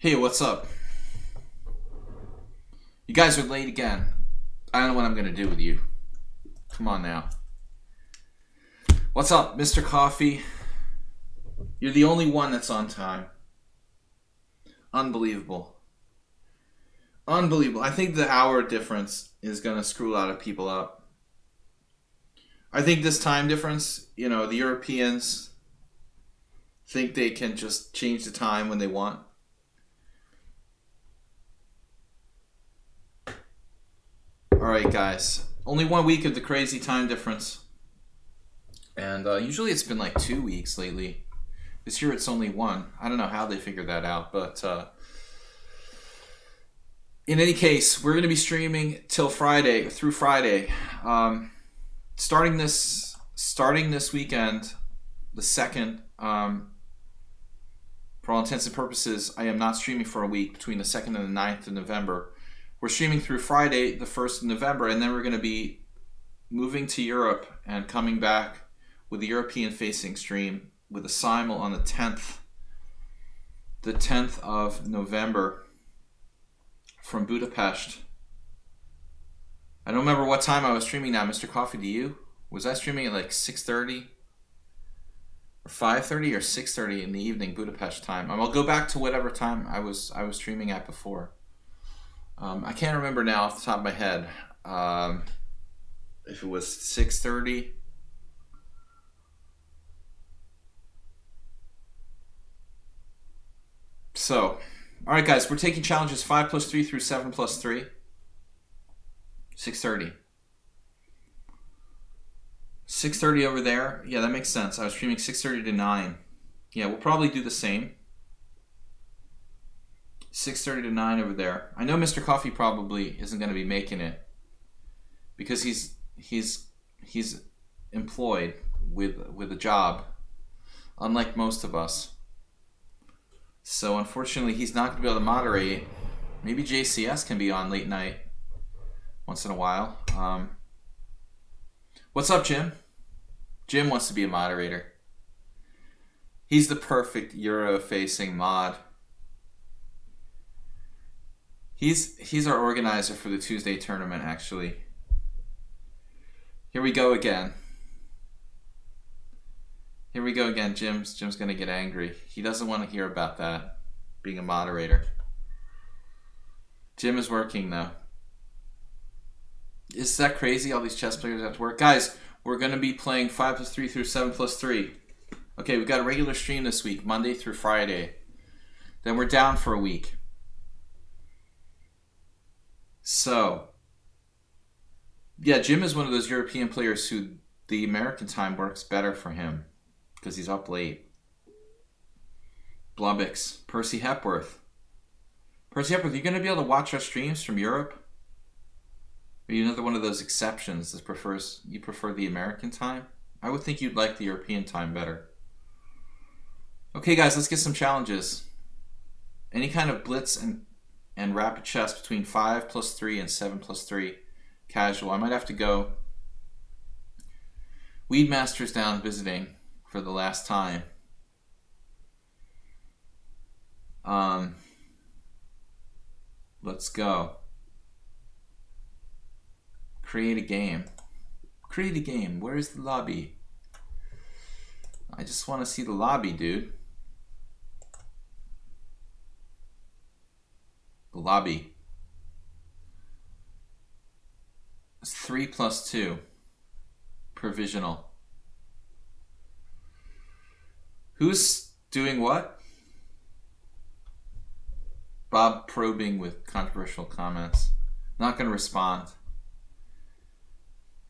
Hey, what's up? You guys are late again. I don't know what I'm going to do with you. Come on now. What's up, Mr. Coffee? You're the only one that's on time. Unbelievable. Unbelievable. I think the hour difference is going to screw a lot of people up. I think this time difference, the Europeans think they can just change the time when they want. Alright, guys. Only 1 week of the crazy time difference. And usually it's been like 2 weeks lately. This year it's only one. I don't know how they figured that out, but in any case, we're going to be streaming till Friday, through Friday. Starting this weekend, the 2nd, for all intents and purposes, I am not streaming for a week between the 2nd and the 9th of November. We're streaming through Friday, the 1st of November, and then we're going to be moving to Europe and coming back with the European-facing stream with a simul on the 10th of November from Budapest. I don't remember what time I was streaming now, Mr. Coffee, do you? Was I streaming at like 6:30 or 5:30 or 6:30 in the evening Budapest time? I'll go back to whatever time I was streaming at before. I can't remember now off the top of my head if it was 6:30. So, all right, guys, we're taking challenges 5 plus 3 through 7 plus 3. 6:30. 6:30 over there. Yeah, that makes sense. I was streaming 6:30 to 9. Yeah, we'll probably do the same. 6:30 to 9 over there. I know Mr. Coffee probably isn't going to be making it because he's employed with a job, unlike most of us. So unfortunately, he's not going to be able to moderate. Maybe JCS can be on late night once in a while. What's up, Jim? Jim wants to be a moderator. He's the perfect Euro-facing mod. He's our organizer for the Tuesday tournament, actually. Here we go again. Here we go again. Jim's going to get angry. He doesn't want to hear about that, being a moderator. Jim is working, though. Is that crazy? All these chess players have to work. Guys, we're going to be playing 5 plus 3 through 7 plus 3. Okay, we've got a regular stream this week, Monday through Friday. Then we're down for a week. So, yeah, Jim is one of those European players who the American time works better for him because he's up late. Blubix, Percy Hepworth. Percy Hepworth, are you going to be able to watch our streams from Europe? Are you another one of those exceptions that you prefer the American time? I would think you'd like the European time better. Okay, guys, let's get some challenges. Any kind of blitz and rapid chess between 5 plus 3 and 7 plus 3 casual. I might have to go. Weedmaster's down visiting for the last time. Let's go. Create a game. Create a game. Where's the lobby? I just want to see the lobby, dude. The lobby. It's 3 plus 2. Provisional. Who's doing what? Bob probing with controversial comments. Not going to respond.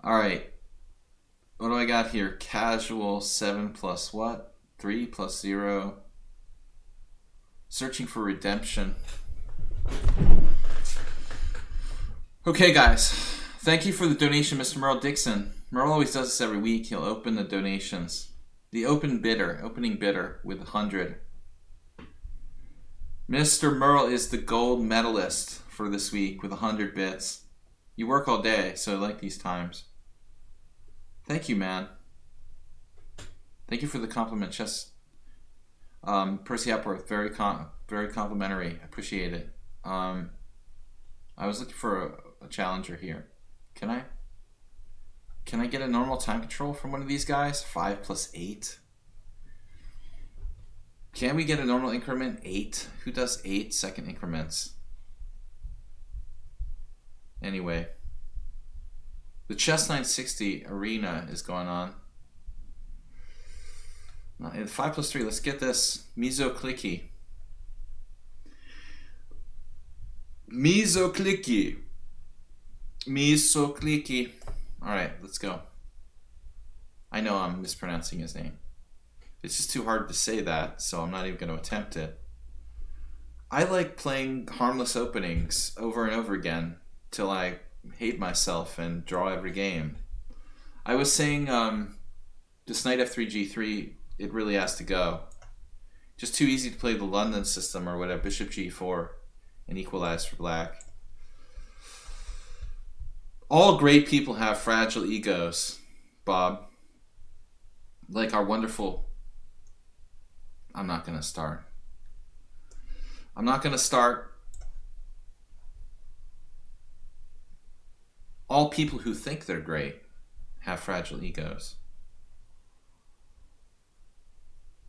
Alright. What do I got here? Casual 7 plus what? 3 plus 0. Searching for redemption. Okay, guys. Thank you for the donation, Mr. Merle Dixon. Merle always does this every week. He'll open the donations. The opening bidder with 100. Mr. Merle is the gold medalist for this week with 100 bits. You work all day, so I like these times. Thank you, man. Thank you for the compliment, Chess. Percy Hepworth, very complimentary. Appreciate it. I was looking for a challenger here. Can I? Can I get a normal time control from one of these guys? 5 plus 8. Can we get a normal increment? 8. Who does 8-second increments? Anyway, the Chess 960 arena is going on. In 5 plus 3, let's get this Miso Clicky. Miso Clicky. Miso Clicky. Alright, let's go. I know I'm mispronouncing his name. It's just too hard to say that, so I'm not even going to attempt it. I like playing harmless openings over and over again till I hate myself and draw every game. I was saying this knight f3 g3, it really has to go. Just too easy to play the London system or whatever, bishop g4 and equalize for black. All great people have fragile egos, Bob. Like our wonderful... I'm not going to start. All people who think they're great have fragile egos.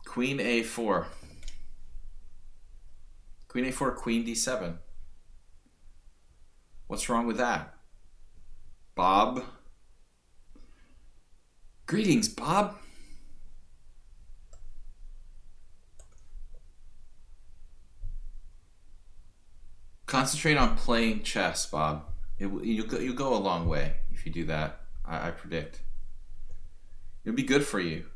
Queen a4. Queen a4, queen d7. What's wrong with that? Bob? Greetings, Bob. Concentrate on playing chess, Bob. You'll go a long way if you do that, I predict. It'll be good for you.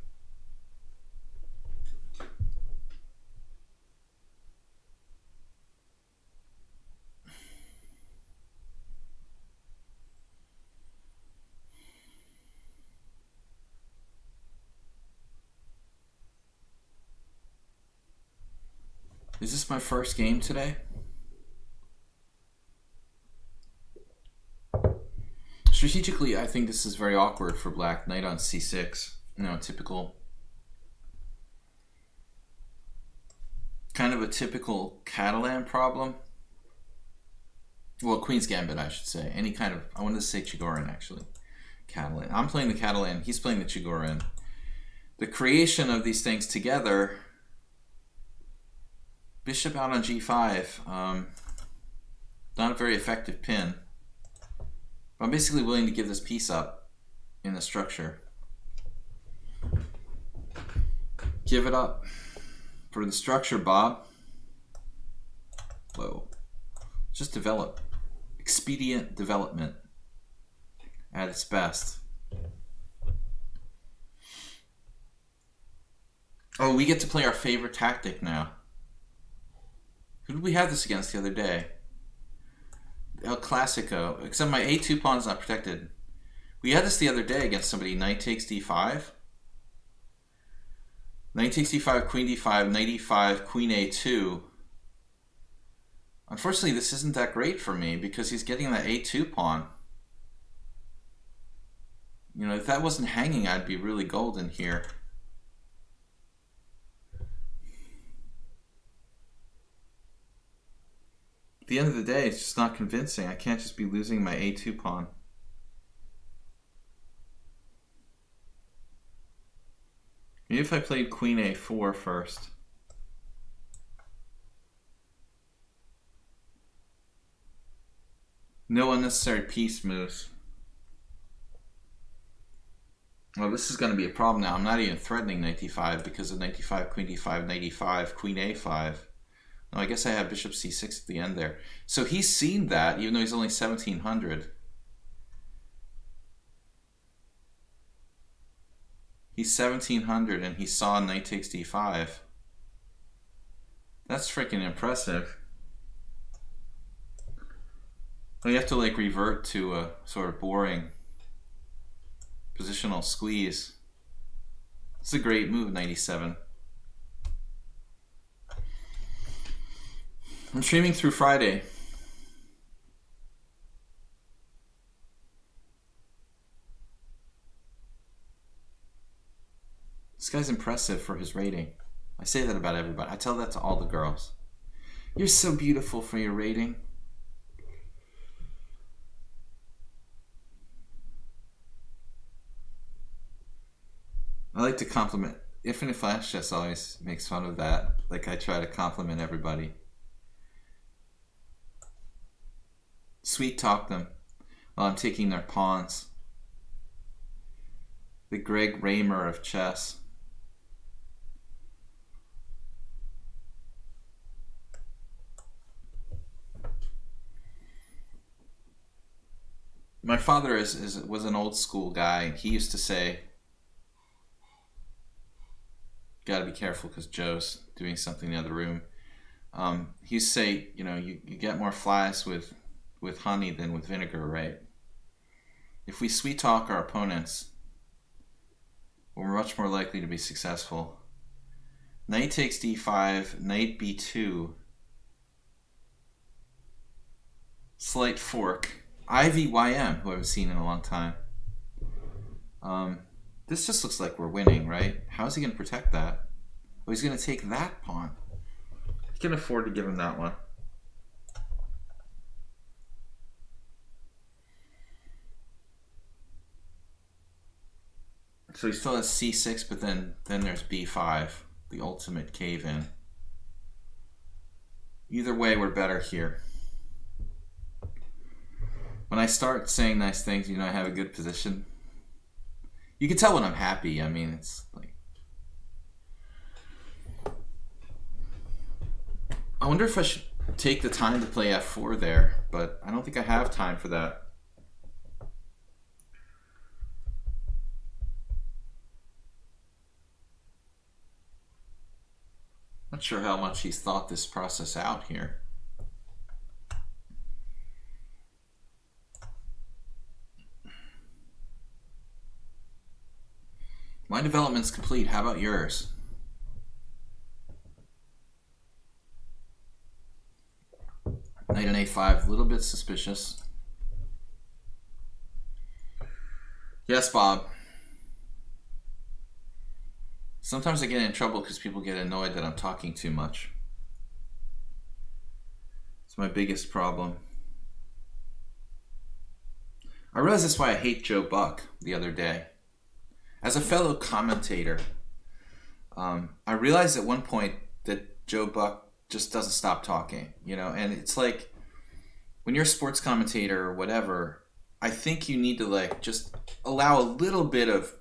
Is this my first game today? Strategically, I think this is very awkward for black. Knight on c6. You know, typical... kind of a typical Catalan problem. Well, Queen's Gambit, I should say. Any kind of... I wanted to say Chigorin, actually. Catalan. I'm playing the Catalan. He's playing the Chigorin. The creation of these things together... Bishop out on g5. Not a very effective pin. I'm basically willing to give this piece up in the structure. Give it up for the structure, Bob. Whoa. Just develop. Expedient development at its best. Oh, we get to play our favorite tactic now. Who did we have this against the other day? El Clasico. Except my a2 pawn is not protected. We had this the other day against somebody. Knight takes d5. Knight takes d5, queen d5, knight e5, queen a2. Unfortunately, this isn't that great for me because he's getting that a2 pawn. You know, if that wasn't hanging, I'd be really golden here. At the end of the day, it's just not convincing. I can't just be losing my a2 pawn. Maybe if I played queen a4 first. No unnecessary piece moves. Well, this is going to be a problem now. I'm not even threatening knight d5 because of knight d5, queen d5, knight e5, queen a5. No, I guess I have bishop c6 at the end there. So he's seen that, even though he's only 1700. He's 1700 and he saw knight takes d5. That's freaking impressive. Well, you have to like revert to a sort of boring positional squeeze. It's a great move, knight e7. I'm streaming through Friday. This guy's impressive for his rating. I say that about everybody. I tell that to all the girls. You're so beautiful for your rating. I like to compliment. Infinite Flash Chess always makes fun of that. Like, I try to compliment everybody. Sweet talk them while I'm taking their pawns. The Greg Raymer of chess. My father was an old school guy. He used to say, "Got to be careful because Joe's doing something in the other room." He used to say, you know, you get more flies with honey than with vinegar, right? If we sweet talk our opponents, we're much more likely to be successful. Knight takes d5, knight b2, slight fork, IVYM, who I haven't seen in a long time. This just looks like we're winning, right? How is he going to protect that? Oh, he's going to take that pawn. I can afford to give him that one. So he still has c6, but then there's b5, the ultimate cave-in. Either way, we're better here. When I start saying nice things, you know, I have a good position. You can tell when I'm happy. I mean, it's like... I wonder if I should take the time to play f4 there, but I don't think I have time for that. Not sure how much he's thought this process out here. My development's complete. How about yours? Knight on a5, a little bit suspicious. Yes, Bob. Sometimes I get in trouble because people get annoyed that I'm talking too much. It's my biggest problem. I realized that's why I hate Joe Buck the other day. As a fellow commentator, I realized at one point that Joe Buck just doesn't stop talking, you know, and it's like when you're a sports commentator or whatever, I think you need to like just allow a little bit of,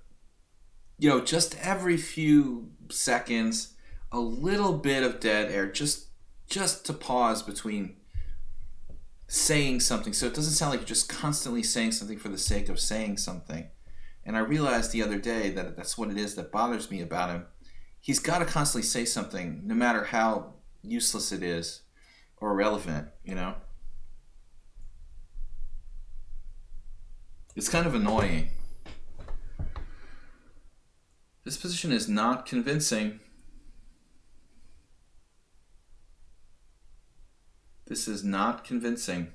you know, just every few seconds, a little bit of dead air, just to pause between saying something, so it doesn't sound like you're just constantly saying something for the sake of saying something. And I realized the other day that that's what it is that bothers me about him. He's got to constantly say something, no matter how useless it is or irrelevant, you know? It's kind of annoying. This position is not convincing. This is not convincing.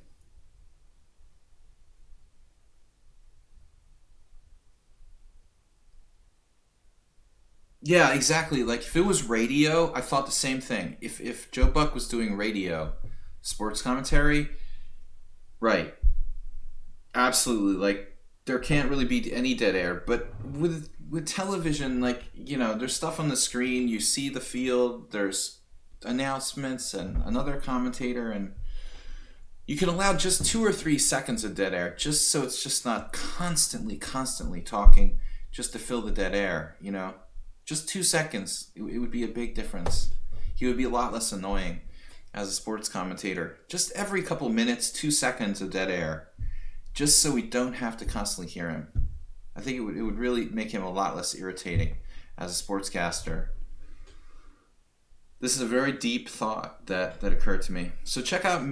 Yeah, exactly. Like if it was radio, I thought the same thing. If Joe Buck was doing radio, sports commentary, right. Absolutely. Like there can't really be any dead air, but with television, like, you know, there's stuff on the screen, you see the field, there's announcements and another commentator, and you can allow just 2 or 3 seconds of dead air, just so it's just not constantly talking just to fill the dead air, you know? Just 2 seconds, it would be a big difference. He would be a lot less annoying as a sports commentator. Just every couple minutes, 2 seconds of dead air, just so we don't have to constantly hear him. I think it would really make him a lot less irritating as a sportscaster. This is a very deep thought that occurred to me. So check out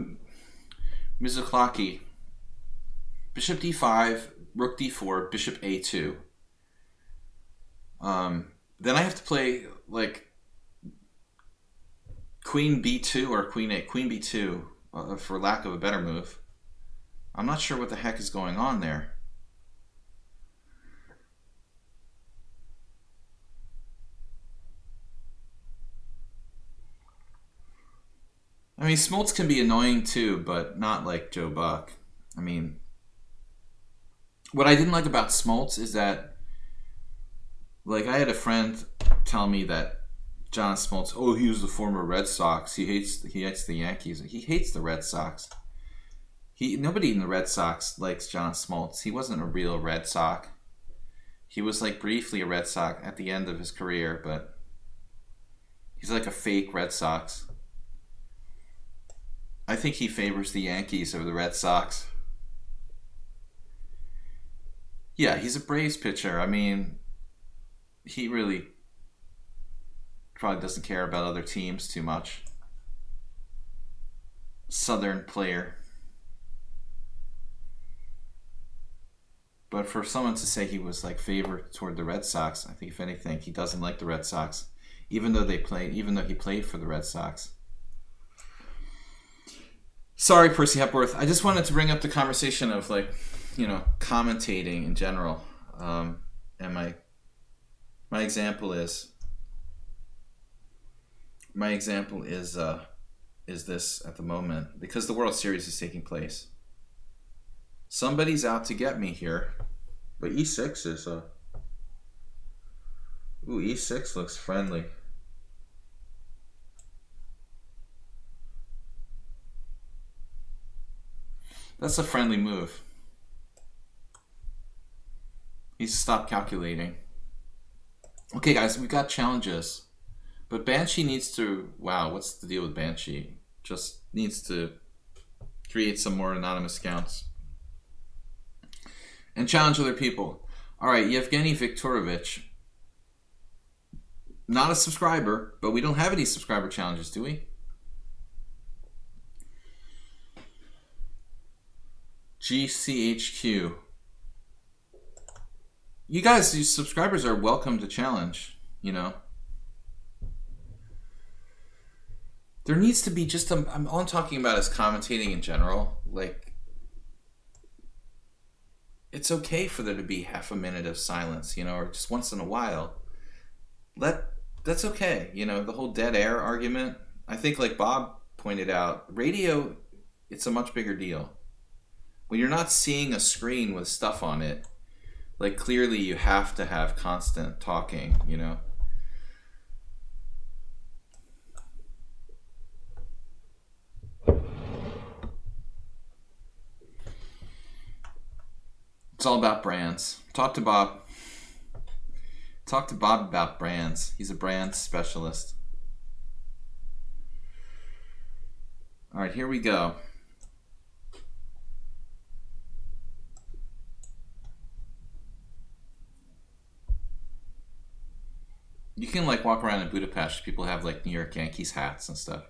Mizukaki. Bishop d5, rook d4, bishop a2. Then I have to play like queen b2 or queen b2 for lack of a better move. I'm not sure what the heck is going on there. I mean, Smoltz can be annoying too, but not like Joe Buck. I mean, what I didn't like about Smoltz is that, like, I had a friend tell me that John Smoltz, oh, he was the former Red Sox. He hates the Yankees. He hates the Red Sox. Nobody in the Red Sox likes John Smoltz. He wasn't a real Red Sox. He was like briefly a Red Sox at the end of his career, but he's like a fake Red Sox. I think he favors the Yankees over the Red Sox. Yeah, he's a Braves pitcher. I mean, he really probably doesn't care about other teams too much. Southern player. But for someone to say he was like favored toward the Red Sox, I think if anything, he doesn't like the Red Sox, even though he played for the Red Sox. Sorry, Percy Hepworth. I just wanted to bring up the conversation of commentating in general. And my example is this at the moment, because the World Series is taking place. Somebody's out to get me here, but E6 is E6 looks friendly. That's a friendly move. He's stopped calculating. Okay, guys, we've got challenges. But Banshee needs to... Wow, what's the deal with Banshee? Just needs to create some more anonymous accounts. And challenge other people. Alright, Yevgeny Viktorovich. Not a subscriber, but we don't have any subscriber challenges, do we? GCHQ. You guys, these subscribers are welcome to challenge, There needs to be just all I'm talking about is commentating in general. Like, it's okay for there to be half a minute of silence, or just once in a while. That's okay, the whole dead air argument. I think, like Bob pointed out, radio, it's a much bigger deal. When you're not seeing a screen with stuff on it, like, clearly you have to have constant talking, It's all about brands. Talk to Bob. Talk to Bob about brands. He's a brand specialist. All right, here we go. You can walk around in Budapest. People have New York Yankees hats and stuff.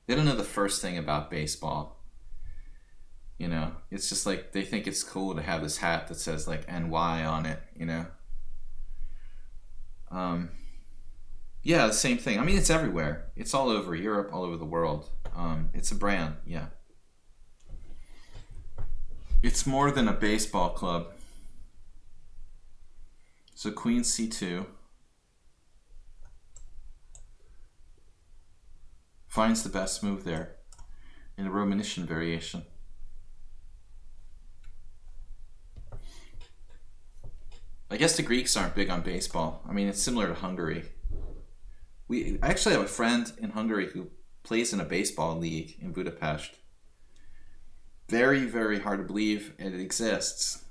They don't know the first thing about baseball. It's just they think it's cool to have this hat that says NY on it. Yeah, the same thing. I mean, it's everywhere. It's all over Europe, all over the world. It's a brand. Yeah. It's more than a baseball club. So Queen C2. Finds the best move there in a Romanician variation. I guess the Greeks aren't big on baseball. I mean, it's similar to Hungary. I actually have a friend in Hungary who plays in a baseball league in Budapest. Very, very hard to believe it exists.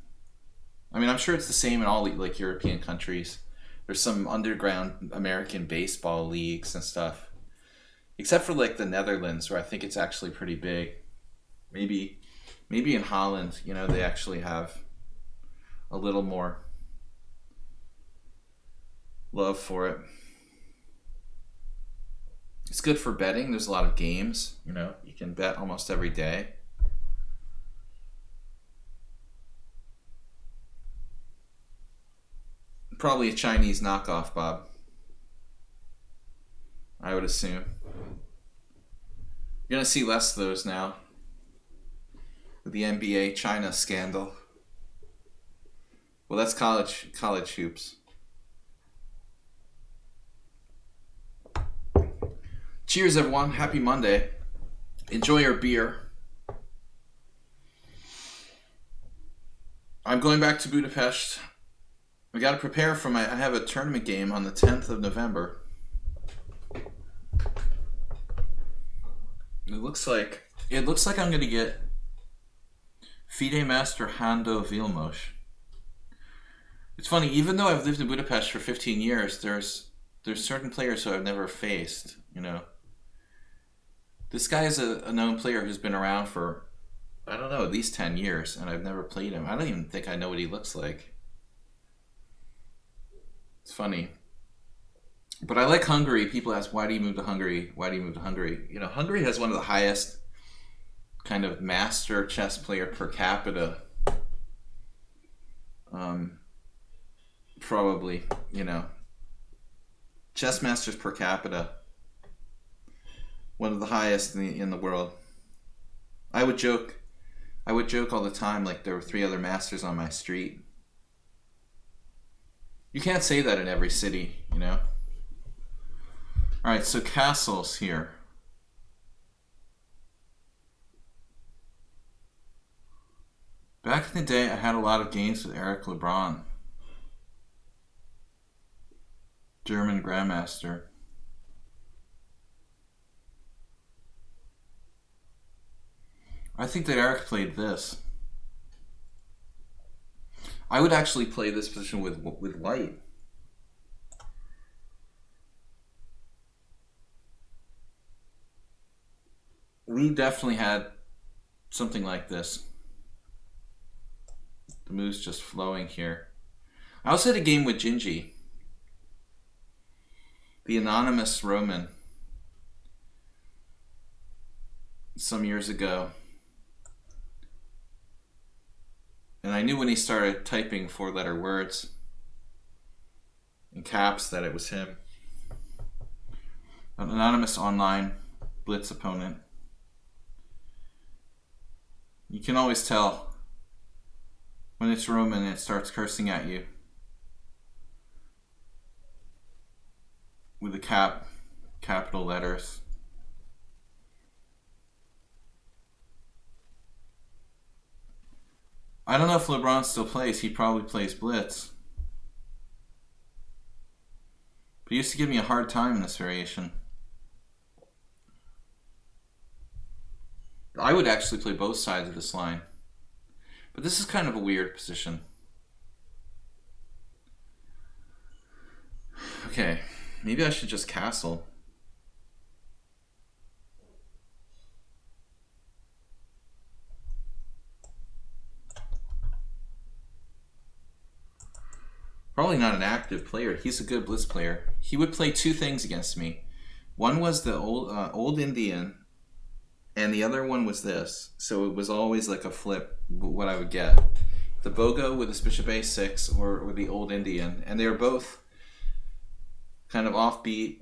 I mean, I'm sure it's the same in all European countries. There's some underground American baseball leagues and stuff. Except for the Netherlands, where I think it's actually pretty big. Maybe in Holland, they actually have a little more love for it. It's good for betting. There's a lot of games. You can bet almost every day. Probably a Chinese knockoff, Bob. I would assume. You're going to see less of those now with the NBA China scandal. Well, that's college hoops. Cheers, everyone. Happy Monday. Enjoy your beer. I'm going back to Budapest. I got to prepare for I have a tournament game on the 10th of November. It looks like I'm going to get FIDE Master Hando Vilmos. It's funny, even though I've lived in Budapest for 15 years, there's certain players who I've never faced, you know. This guy is a known player who's been around for, I don't know, at least 10 years, and I've never played him. I don't even think I know what he looks like. It's funny. But I like Hungary. People ask, why do you move to Hungary? Why do you move to Hungary? You know, Hungary has one of the highest kind of master chess player per capita. Probably, you know. Chess masters per capita. One of the highest in the world. I would joke all the time like there were 3 other masters on my street. You can't say that in every city, you know. Alright, so castles here. Back in the day, I had a lot of games with Eric Lebrun, German Grandmaster. I think that Eric played this. I would actually play this position with white. We definitely had something like this. The move's just flowing here. I also had a game with Gingy, the anonymous Roman, some years ago. And I knew when he started typing 4-letter words in caps that it was him. An anonymous online Blitz opponent. You can always tell when it's Roman and it starts cursing at you with the capital letters. I don't know if LeBron still plays. He probably plays Blitz. But he used to give me a hard time in this variation. I would actually play both sides of this line. But this is kind of a weird position. Okay, maybe I should just castle. Probably not an active player. He's a good Blitz player. He would play 2 things against me. One was the old Indian, and the other one was this. So it was always like a flip, what I would get. The Bogo with his bishop a6 or the old Indian. And they were both kind of offbeat,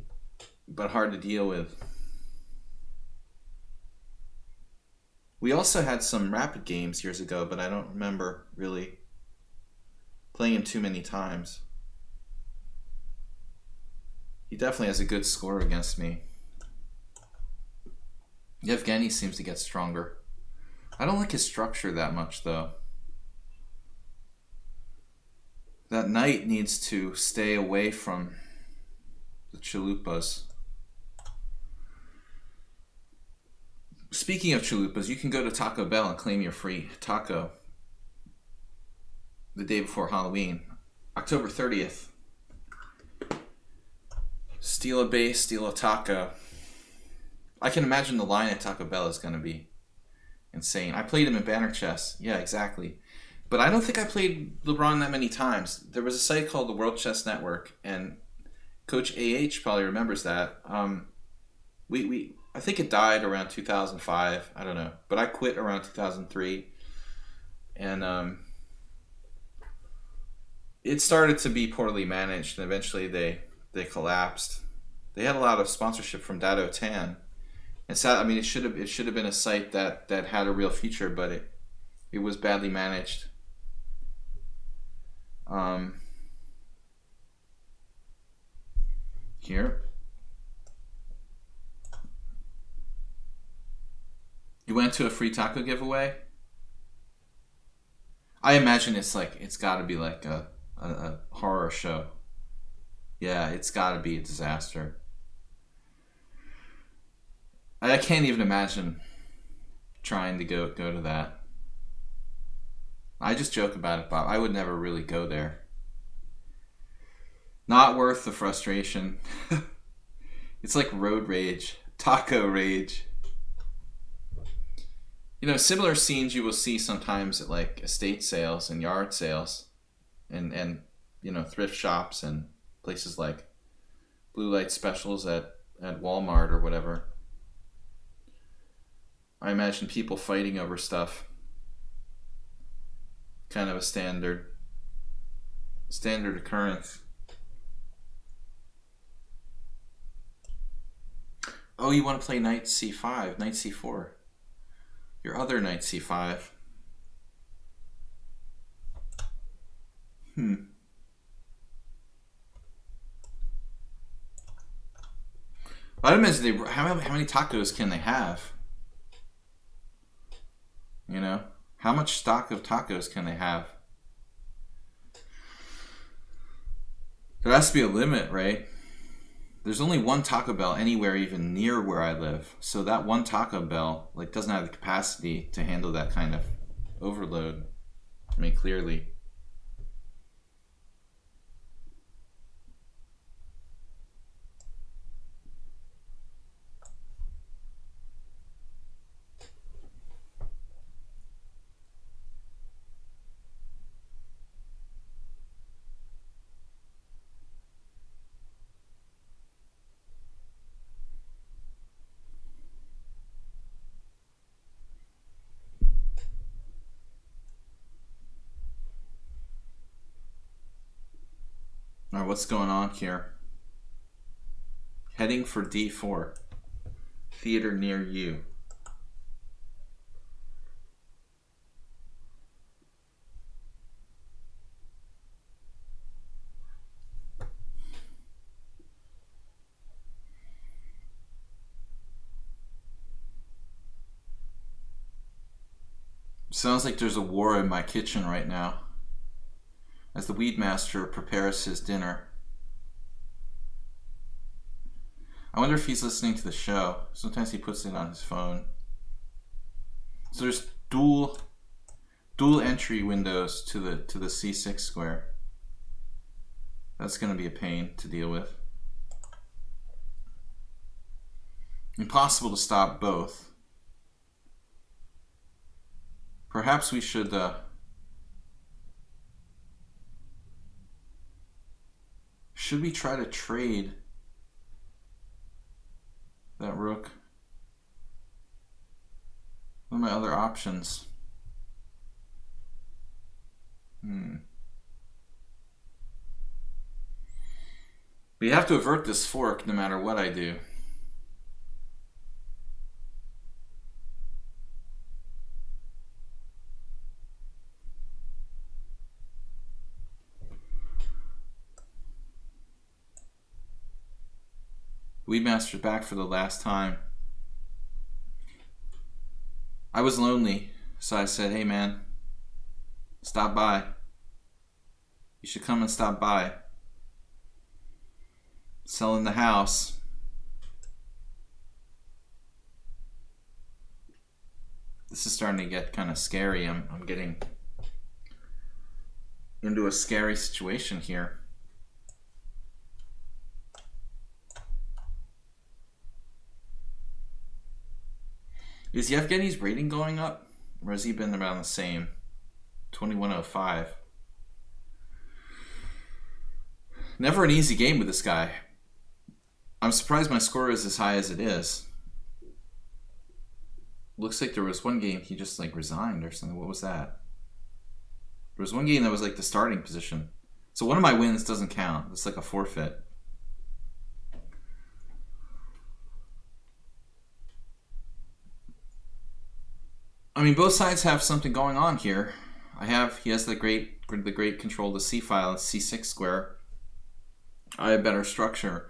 but hard to deal with. We also had some rapid games years ago, but I don't remember really playing him too many times. He definitely has a good score against me. Yevgeny seems to get stronger. I don't like his structure that much, though. That knight needs to stay away from the chalupas. Speaking of chalupas, you can go to Taco Bell and claim your free taco the day before Halloween, October 30th. Steal a base, steal a taco. I can imagine the line at Taco Bell is going to be insane. I played him in Banner Chess. Yeah, exactly. But I don't think I played LeBron that many times. There was a site called the World Chess Network, and Coach AH probably remembers that. I think it died around 2005. I don't know. But I quit around 2003. And it started to be poorly managed, and eventually they collapsed. They had a lot of sponsorship from Dado Tan. And so, I mean, it should have been a site that had a real future, but it was badly managed. Here. went to a free taco giveaway? I imagine it's got to be like a horror show. Yeah, it's got to be a disaster. I can't even imagine trying to go to that. I just joke about it, Bob. I would never really go there. Not worth the frustration. It's like road rage, taco rage. You know, similar scenes you will see sometimes at like estate sales and yard sales and you know, thrift shops and places like blue light specials at Walmart or whatever. I imagine people fighting over stuff. Kind of a standard occurrence. Oh, you want to play knight c5, knight c4. Your other knight c5. I imagine how many tacos can they have? You know? How much stock of tacos can they have? There has to be a limit, right? There's only one Taco Bell anywhere even near where I live. So that one Taco Bell like doesn't have the capacity to handle that kind of overload. I mean, clearly. All right, what's going on here? Heading for D4. Theater near you. Sounds like there's a war in my kitchen right now as the Weedmaster prepares his dinner. I wonder if he's listening to the show. Sometimes he puts it on his phone. So there's dual entry windows to the C6 square. That's going to be a pain to deal with. Impossible to stop both. Perhaps we should we try to trade that rook? What are my other options? We have to avert this fork no matter what I do. Weedmaster's back for the last time. I was lonely, so I said, hey man, stop by. You should come and stop by. Selling the house. This is starting to get kind of scary. I'm getting into a scary situation here. Is Yevgeny's rating going up? Or has he been around the same? 2105. Never an easy game with this guy. I'm surprised my score is as high as it is. Looks like there was one game he just like resigned or something. What was that? There was one game that was like the starting position. So one of my wins doesn't count. It's like a forfeit. I mean, both sides have something going on here. He has the great control of the C file, C6 square. I have better structure.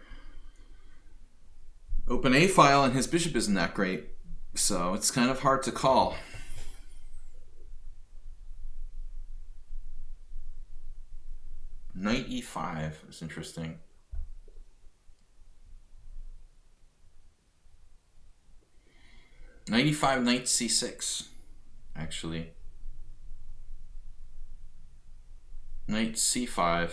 Open A file and his bishop isn't that great. So it's kind of hard to call. Knight e5 is interesting. Knight e5, knight c6, actually. Knight c5.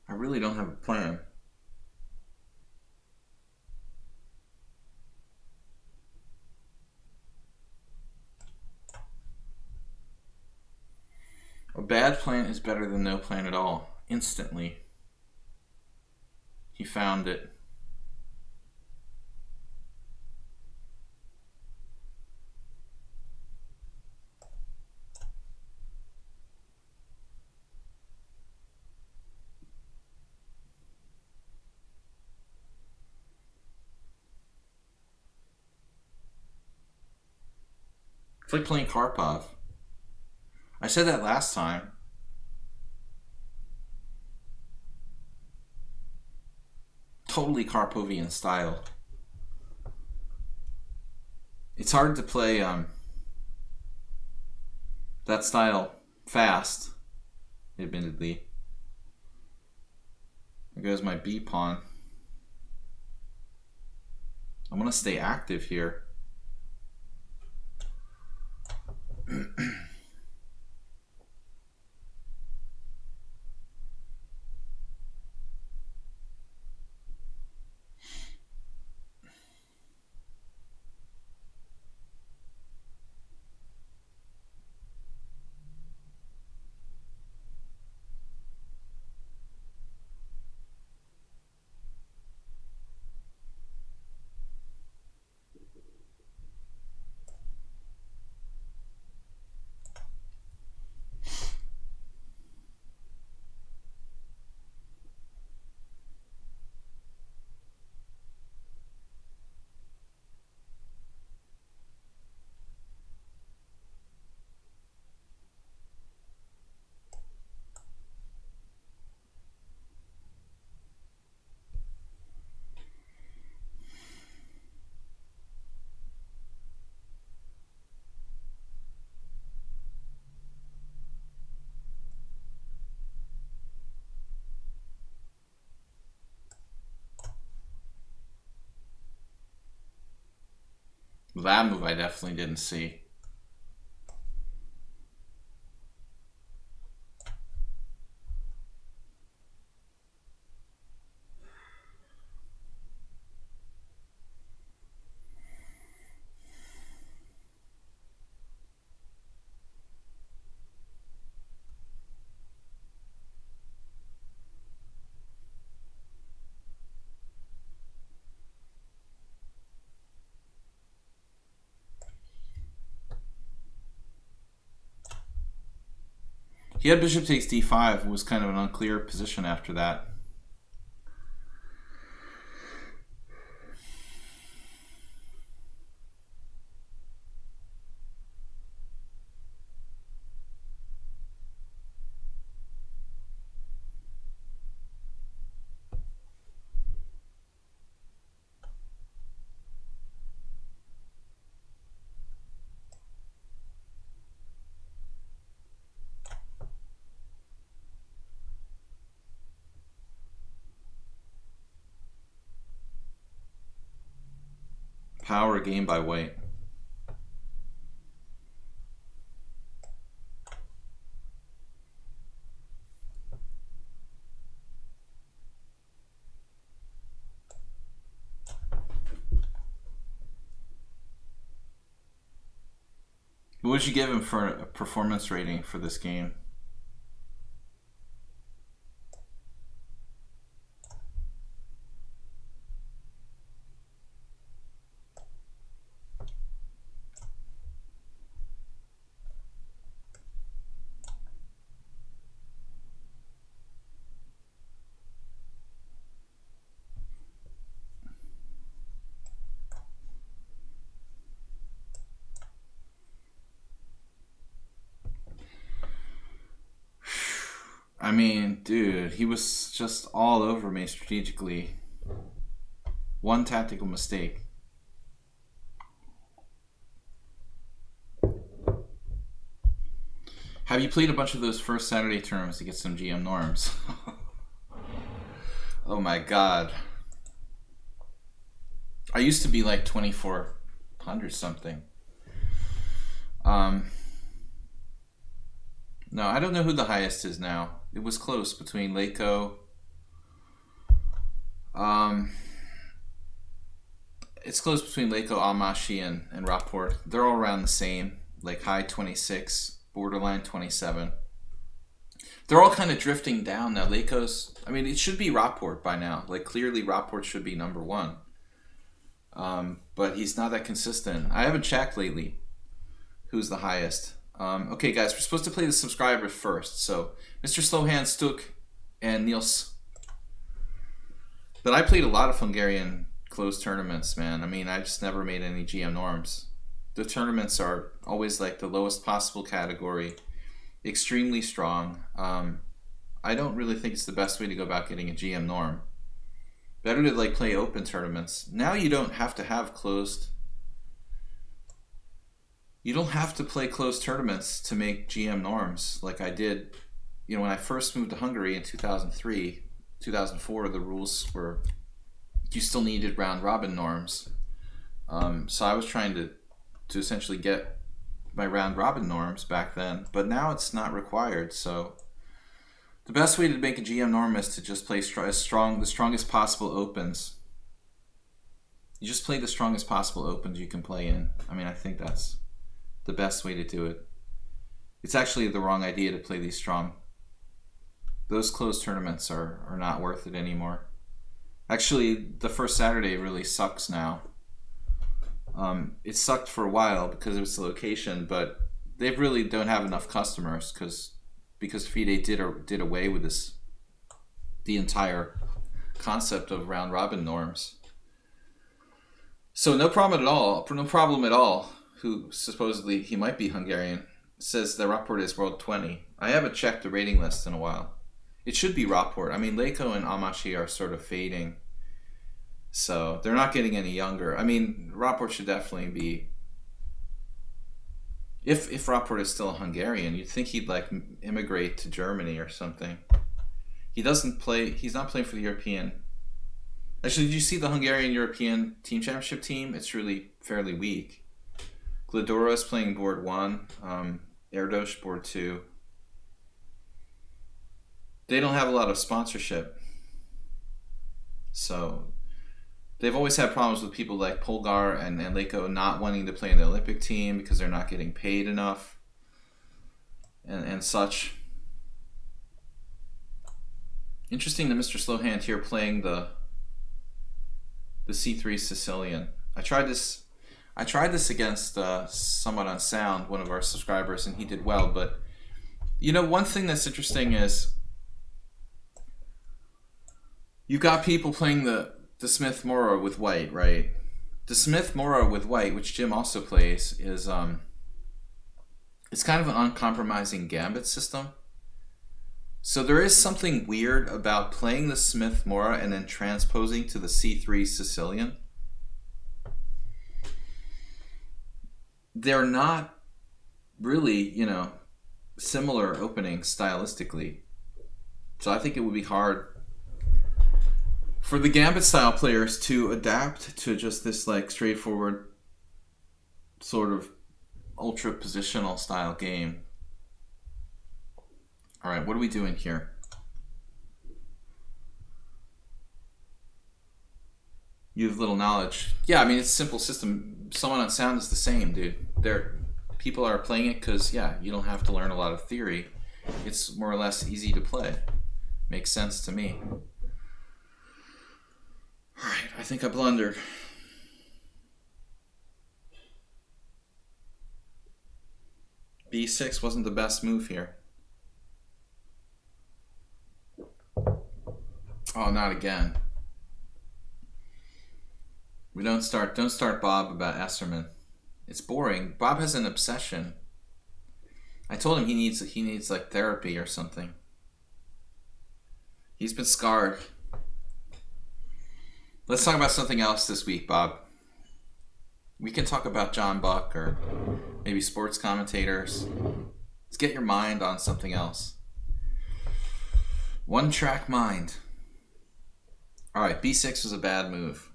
I really don't have a plan. A bad plan is better than no plan at all. Instantly. He found it. It's like playing Karpov. I said that last time. Totally Karpovian style. It's hard to play that style fast, admittedly. There goes my B pawn. I'm going to stay active here. That move I definitely didn't see. He had bishop takes d5. It was kind of an unclear position after that. Power gained by white. What would you give him for a performance rating for this game? mean, dude, he was just all over me strategically. One tactical mistake. Have you played a bunch of those first Saturday tournaments to get some GM norms? Oh my god. I used to be like 2,400 something. No, I don't know who the highest is now. It was close between Leiko. It's close between Leiko, Almashi, and Rapport. They're all around the same, like high 26, borderline 27. They're all kind of drifting down now. Leiko's, I mean, it should be Rapport by now. Like, clearly Rapport should be number one. But he's not that consistent. I haven't checked lately who's the highest. Okay, guys, we're supposed to play the subscribers first. So, Mr. Slowhand, Stuk, and Niels. But I played a lot of Hungarian closed tournaments, man. I mean, I just never made any GM norms. The tournaments are always like the lowest possible category, extremely strong. I don't really think it's the best way to go about getting a GM norm. Better to like play open tournaments. Now you don't have to have closed. You don't have to play closed tournaments to make GM norms like I did. You know, when I first moved to Hungary in 2003, 2004, the rules were you still needed round robin norms. So I was trying to essentially get my round robin norms back then, but now it's not required. So the best way to make a GM norm is to just play the strongest possible opens. You just play the strongest possible opens you can play in. I mean, I think that's the best way to do it. It's actually the wrong idea to play these strong. Those closed tournaments are not worth it anymore. Actually, the first Saturday really sucks now. It sucked for a while because it was the location, but they really don't have enough customers because FIDE did away with the entire concept of round robin norms. So no problem at all. Who supposedly he might be Hungarian says the Rapport is world 20. I haven't checked the rating list in a while. It should be Rapport. I mean, Leiko and Almashi are sort of fading, so they're not getting any younger. I mean, Rapport should definitely be. If Rapport is still a Hungarian, you'd think he'd like immigrate to Germany or something. He doesn't play. He's not playing for the European. Actually, did you see the Hungarian European Team Championship team? It's really fairly weak. Glidora is playing board 1, Erdos board 2. They don't have a lot of sponsorship. So they've always had problems with people like Polgar and Leiko not wanting to play in the Olympic team because they're not getting paid enough and such. Interesting that Mr. Slowhand here playing the C3 Sicilian. I tried this against someone on Sound, one of our subscribers, and he did well. But you know, one thing that's interesting is you got people playing the Smith Mora with white, right? The Smith Mora with white, which Jim also plays, is it's kind of an uncompromising gambit system. So there is something weird about playing the Smith Mora and then transposing to the C3 Sicilian. They're not really, you know, similar openings stylistically. So I think it would be hard for the Gambit style players to adapt to just this like straightforward sort of ultra positional style game. All right, what are we doing here? You have little knowledge. Yeah, I mean, it's a simple system. Someone on Sound is the same, dude. People are playing it because, yeah, you don't have to learn a lot of theory. It's more or less easy to play. Makes sense to me. All right, I think I blundered. B6 wasn't the best move here. Oh, not again. Don't start Bob about Esserman. It's boring. Bob has an obsession. I told him he needs like therapy or something. He's been scarred. Let's talk about something else this week, Bob. We can talk about John Buck or maybe sports commentators. Let's get your mind on something else. One track mind. All right, b6 was a bad move.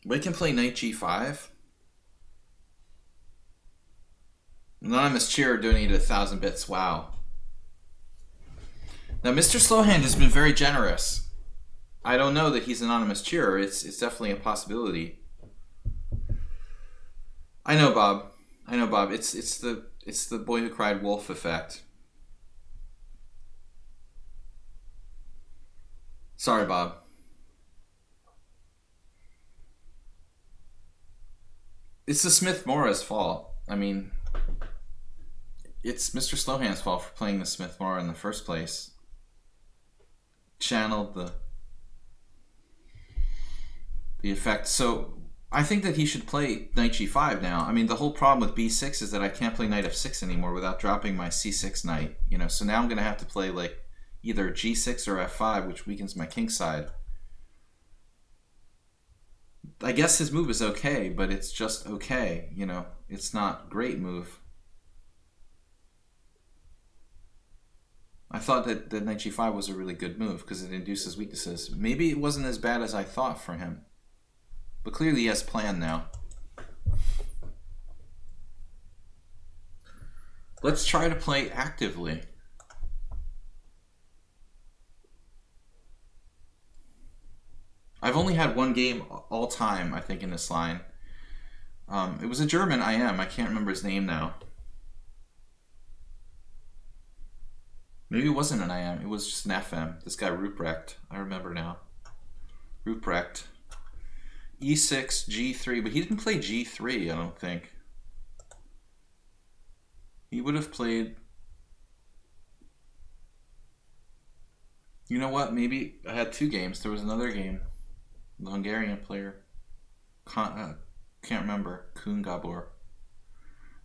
We can play knight g5. Anonymous cheer donated 1,000 bits. Wow. Now, Mr. Slowhand has been very generous. I don't know that he's an anonymous cheerer. It's definitely a possibility. I know, Bob. It's the boy who cried wolf effect. Sorry, Bob. It's the Smith-Morra's fault. I mean, it's Mr. Slowhand's fault for playing the Smith-Morra in the first place. Channeled the effect. So I think that he should play knight g5 now. I mean, the whole problem with b6 is that I can't play knight f6 anymore without dropping my c6 knight. You know, so now I'm going to have to play like either g6 or f5, which weakens my king side. I guess his move is okay, but it's just okay. You know, it's not a great move. I thought that knight g5 was a really good move because it induces weaknesses. Maybe it wasn't as bad as I thought for him. But clearly he has a plan now. Let's try to play actively. I've only had one game all time, I think, in this line. It was a German IM. I can't remember his name now. Maybe it wasn't an IM. It was just an FM. This guy Ruprecht. I remember now. Ruprecht. E6, G3. But he didn't play G3, I don't think. He would have played... You know what? Maybe I had two games. There was another game. The Hungarian player. Can't remember. Kuhn Gabor.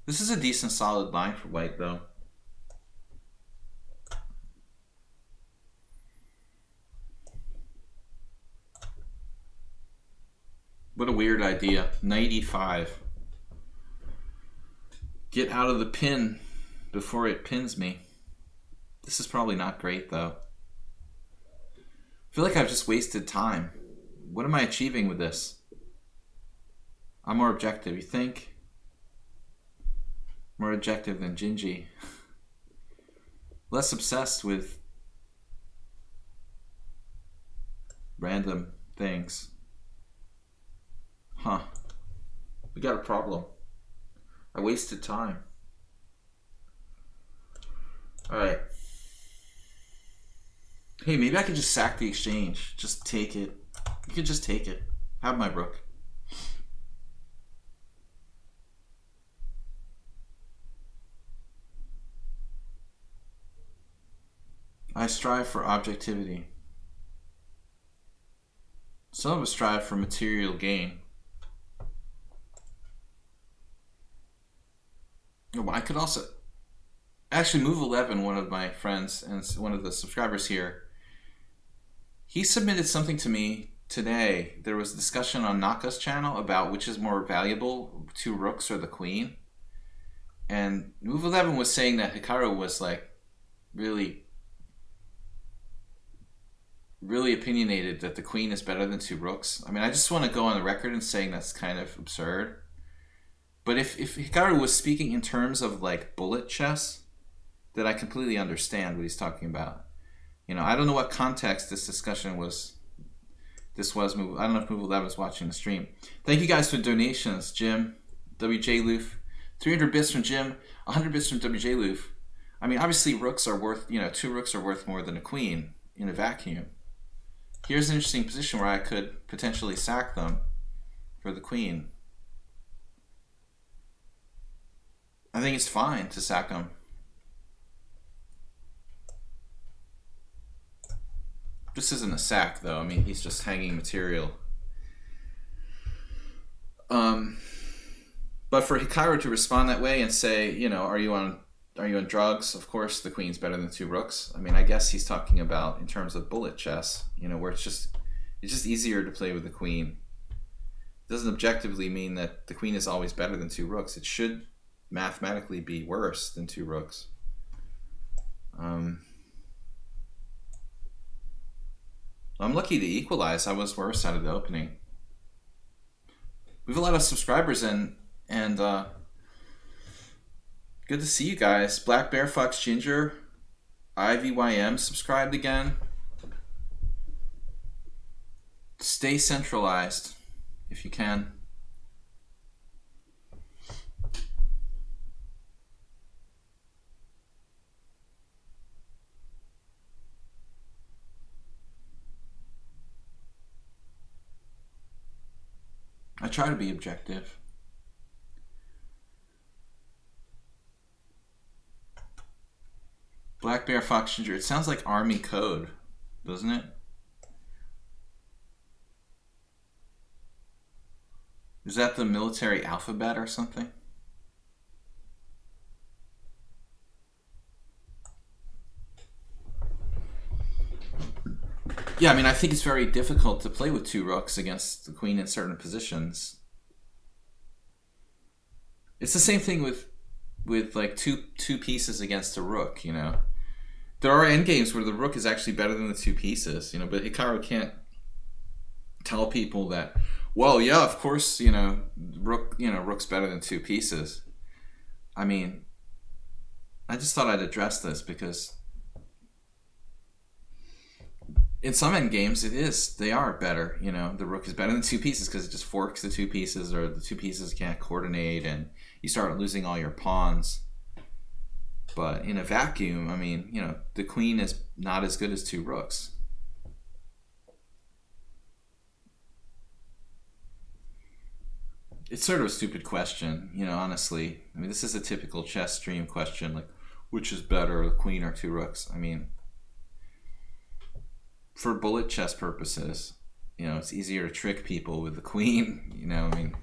This is a decent solid line for white, though. What a weird idea. Knight e5. Get out of the pin before it pins me. This is probably not great, though. I feel like I've just wasted time. What am I achieving with this? I'm more objective, you think? More objective than Gingy. Less obsessed with random things. Huh. We got a problem. I wasted time. Alright. Hey, maybe I could just sack the exchange. Just take it. You could just take it. Have my rook. I strive for objectivity. Some of us strive for material gain. Oh, I could also... Actually, Move 11, one of my friends and one of the subscribers here, he submitted something to me today. There was a discussion on Naka's channel about which is more valuable, 2 rooks or the queen. And Move 11 was saying that Hikaru was like really opinionated that the queen is better than 2 rooks. I mean, I just want to go on the record and saying that's kind of absurd. But if Hikaru was speaking in terms of like bullet chess, then I completely understand what he's talking about. You know, I don't know what context this discussion was. I don't know if Move 11 is watching the stream. Thank you guys for donations, Jim, WJ Loof, 300 bits from Jim, 100 bits from WJ Loof. I mean, obviously rooks are worth, 2 rooks are worth more than a queen in a vacuum. Here's an interesting position where I could potentially sack them for the queen. I think it's fine to sack them. This isn't a sack, though. I mean, he's just hanging material. But for Hikaru to respond that way and say, are you on Are you on drugs? Of course, the queen's better than 2 rooks. I mean, I guess he's talking about in terms of bullet chess, you know, where it's just easier to play with the queen. It doesn't objectively mean that the queen is always better than 2 rooks. It should mathematically be worse than 2 rooks. I'm lucky to equalize. I was worse out of the opening. We have a lot of subscribers and good to see you guys. Black Bear Fox Ginger, IVYM subscribed again. Stay centralized if you can. I try to be objective. Black Bear Fox Ginger. It sounds like Army code, doesn't it? Is that the military alphabet or something? Yeah, I mean, I think it's very difficult to play with 2 rooks against the queen in certain positions. It's the same thing with like two pieces against a rook, you know. There are endgames where the rook is actually better than the 2 pieces, you know, but Hikaru can't tell people that, well, yeah, of course, you know, rook's better than 2 pieces. I mean, I just thought I'd address this because in some endgames they are better, you know. The rook is better than 2 pieces because it just forks the 2 pieces, or the 2 pieces can't coordinate and you start losing all your pawns. But in a vacuum, I mean, you know, the queen is not as good as 2 rooks. It's sort of a stupid question, you know, honestly. I mean, this is a typical chess stream question, like, which is better, the queen or 2 rooks? I mean, for bullet chess purposes, you know, it's easier to trick people with the queen, you know, I mean.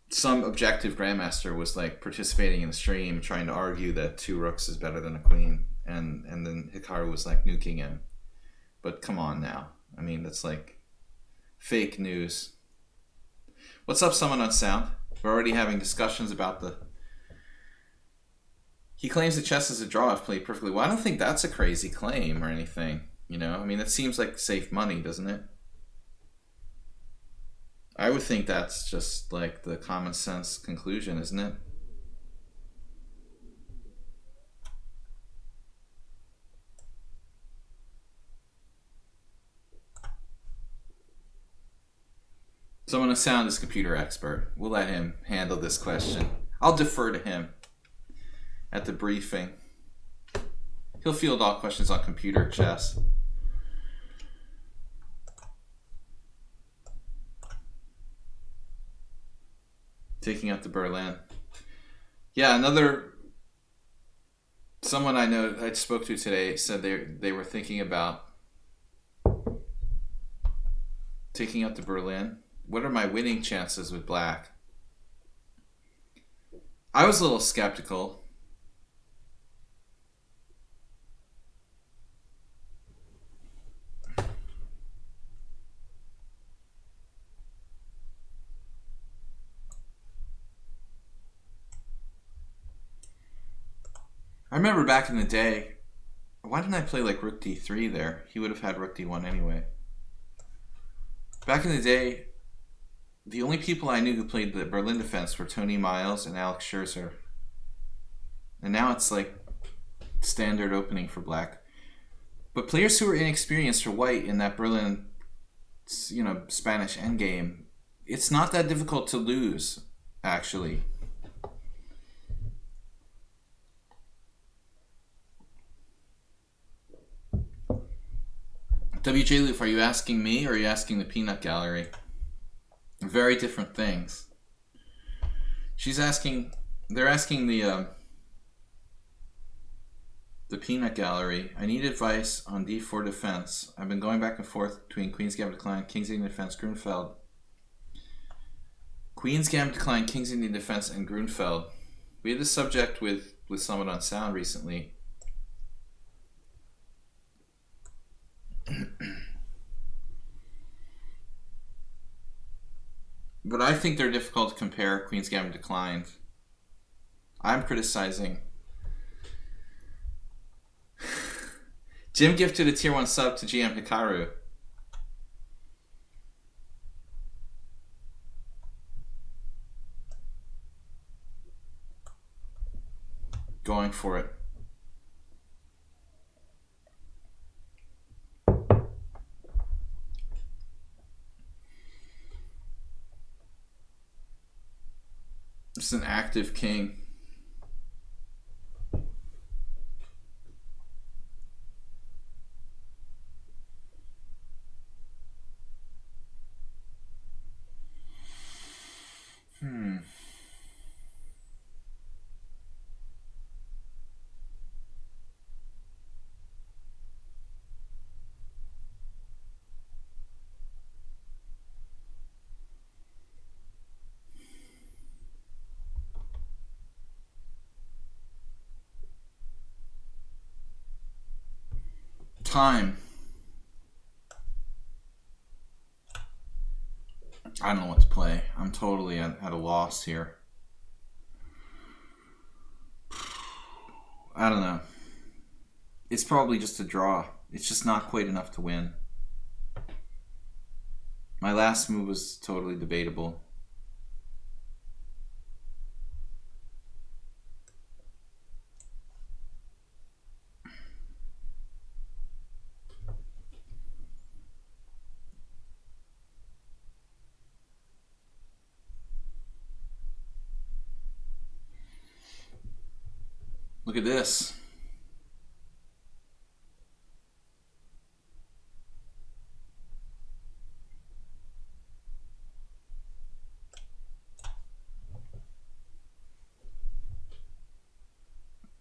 Some objective grandmaster was like participating in the stream trying to argue that 2 rooks is better than a queen, and then Hikaru was like nuking him. But come on now. I mean, that's like fake news. What's up, someone on sound? We're already having discussions about the... He claims that chess is a draw if played perfectly. Well, I don't think that's a crazy claim or anything, you know? I mean, that seems like safe money, doesn't it? I would think that's just like the common sense conclusion, isn't it? Someone on sound is computer expert. We'll let him handle this question. I'll defer to him at the briefing. He'll field all questions on computer chess. Taking out the Berlin. Yeah, someone I know I spoke to today said they were thinking about taking out the Berlin. What are my winning chances with black? I was a little skeptical. I remember back in the day, why didn't I play like rook d3 there? He would have had rook d1 anyway. Back in the day, the only people I knew who played the Berlin defense were Tony Miles and Alex Scherzer. And now it's like standard opening for black. But players who are inexperienced for white in that Berlin, you know, Spanish endgame, it's not that difficult to lose, actually. WJ Loof, are you asking me or are you asking the Peanut Gallery? Very different things. They're asking the Peanut Gallery. I need advice on d4 defense. I've been going back and forth between Queen's Gambit Decline, King's Indian Defense, Grunfeld, Queen's Gambit decline, King's Indian defense, and Grunfeld. We had this subject with someone on Sound recently. But I think they're difficult to compare. Queen's Gambit declined. I'm criticizing. Jim gifted a tier 1 sub to GM Hikaru. Going for it. It's an active king. Time. I don't know what to play. I'm totally at a loss here. I don't know. It's probably just a draw. It's just not quite enough to win. My last move was totally debatable. Look at this.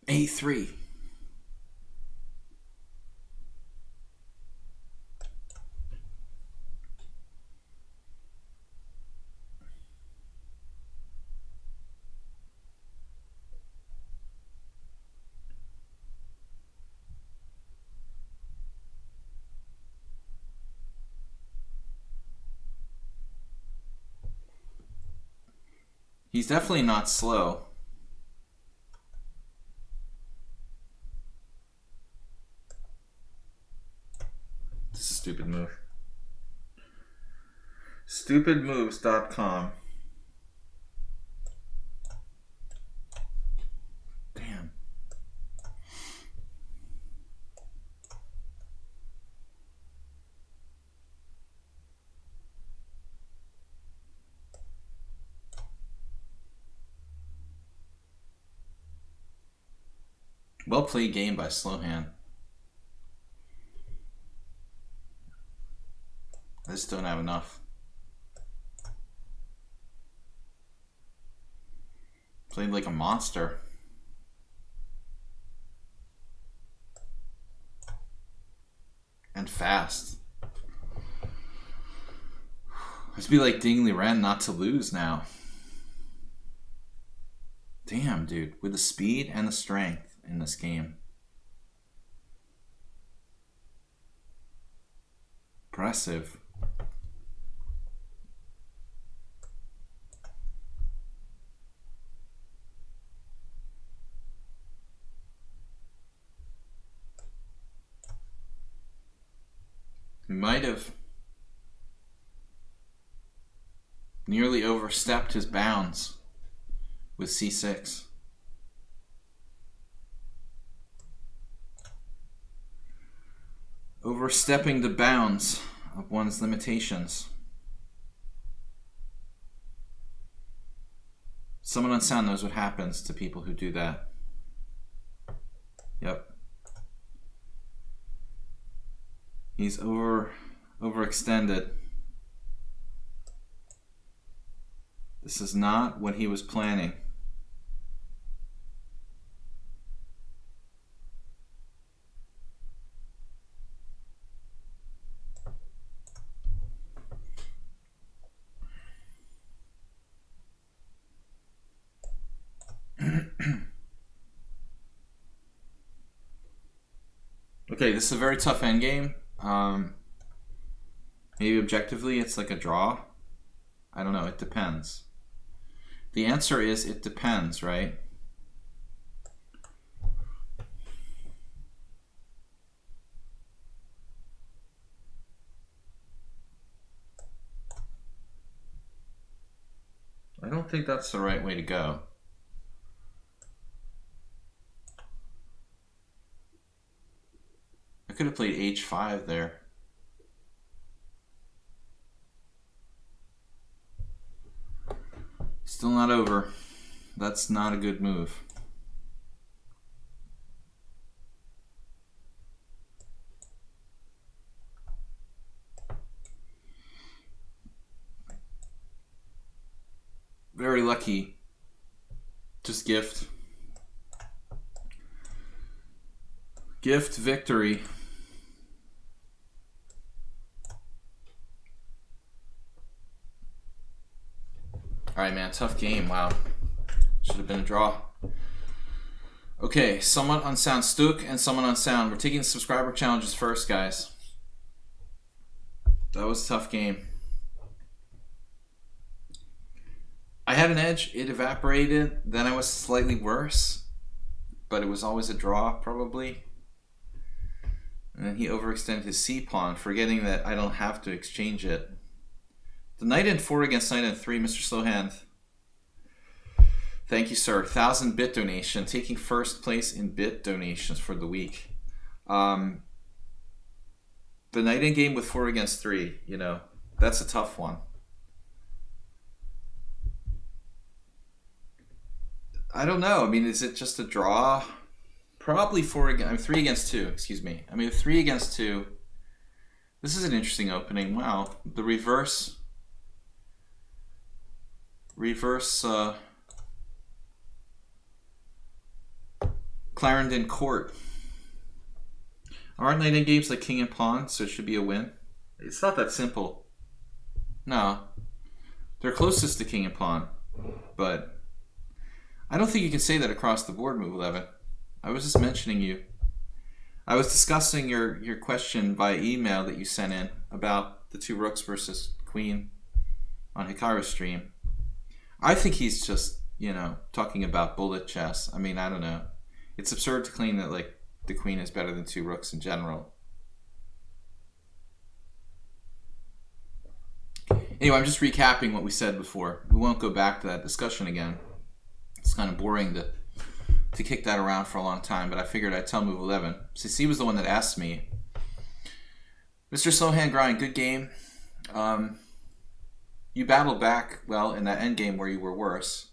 A3. He's definitely not slow. This is a stupid move. Stupidmoves.com. Damn. Well played game by Slowhand. I just don't have enough. Played like a monster. And fast. Let's be like Dingley Wren not to lose now. Damn, dude. With the speed and the strength in this game. Impressive. He might have nearly overstepped his bounds with C6. Overstepping the bounds of one's limitations. Someone on Sound knows what happens to people who do that. Yep. He's overextended. This is not what he was planning. Okay, this is a very tough endgame. Maybe objectively it's like a draw. I don't know, it depends. The answer is it depends, right? I don't think that's the right way to go. I could have played h5 there. Still not over. That's not a good move. Very lucky. Just gift. Gift victory. Alright, man. Tough game. Wow. Should have been a draw. Okay. Someone unsound Stuk and someone unsound. We're taking subscriber challenges first, guys. That was a tough game. I had an edge. It evaporated. Then I was slightly worse. But it was always a draw, probably. And then he overextended his c-pawn, forgetting that I don't have to exchange it. The knight n4 against knight n3, Mr. Slowhand. Thank you, sir. 1,000 bit donation, taking first place in bit donations for the week. The knight in game with 4 against 3, you know, that's a tough one. I don't know. I mean, is it just a draw? Probably 3 against 2, excuse me. I mean, 3 against 2. This is an interesting opening. Wow. The reverse Clarendon Court. Aren't knight in games like king and pawn, so it should be a win? It's not that simple. No. They're closest to king and pawn, but I don't think you can say that across the board, Move 11. I was just mentioning you. I was discussing your question by email that you sent in about the 2 rooks versus queen on Hikaru's stream. I think he's just, you know, talking about bullet chess. I mean, I don't know. It's absurd to claim that, like, the queen is better than 2 rooks in general. Anyway, I'm just recapping what we said before. We won't go back to that discussion again. It's kind of boring to kick that around for a long time, but I figured I'd tell Move 11. CC was the one that asked me. Mr. Slowhand Grind, good game. You battled back well in that endgame where you were worse.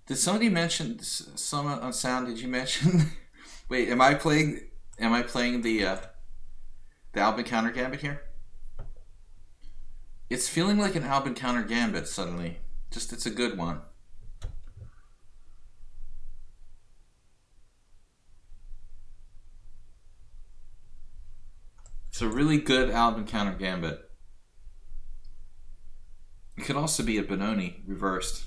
Did somebody mention someone on sound? Did you mention? Wait, am I playing the Albin counter gambit here? It's feeling like an Albin counter gambit suddenly. Just it's a good one. It's a really good Albin counter gambit. It could also be a Benoni reversed.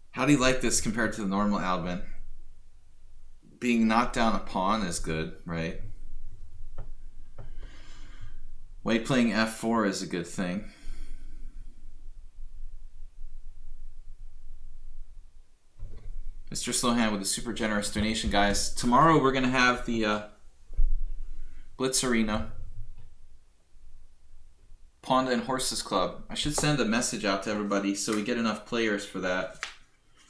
How do you like this compared to the normal Albin? Being knocked down a pawn is good, right? White playing f4 is a good thing. Mr. Slowhand with a super generous donation, guys. Tomorrow we're going to have the Blitz Arena. Panda and Horses Club. I should send a message out to everybody so we get enough players for that.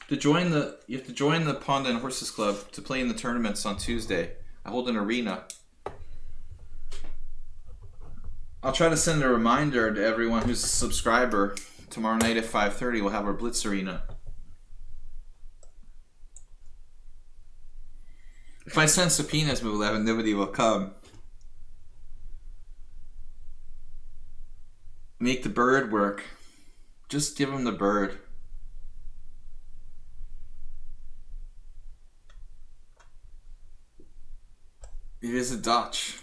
You have to join the Panda and Horses Club to play in the tournaments on Tuesday. I hold an arena. I'll try to send a reminder to everyone who's a subscriber. Tomorrow night at 5:30 we'll have our Blitz Arena. If I send subpoenas, Move 11, nobody will come. Make the bird work. Just give him the bird. It is a Dutch.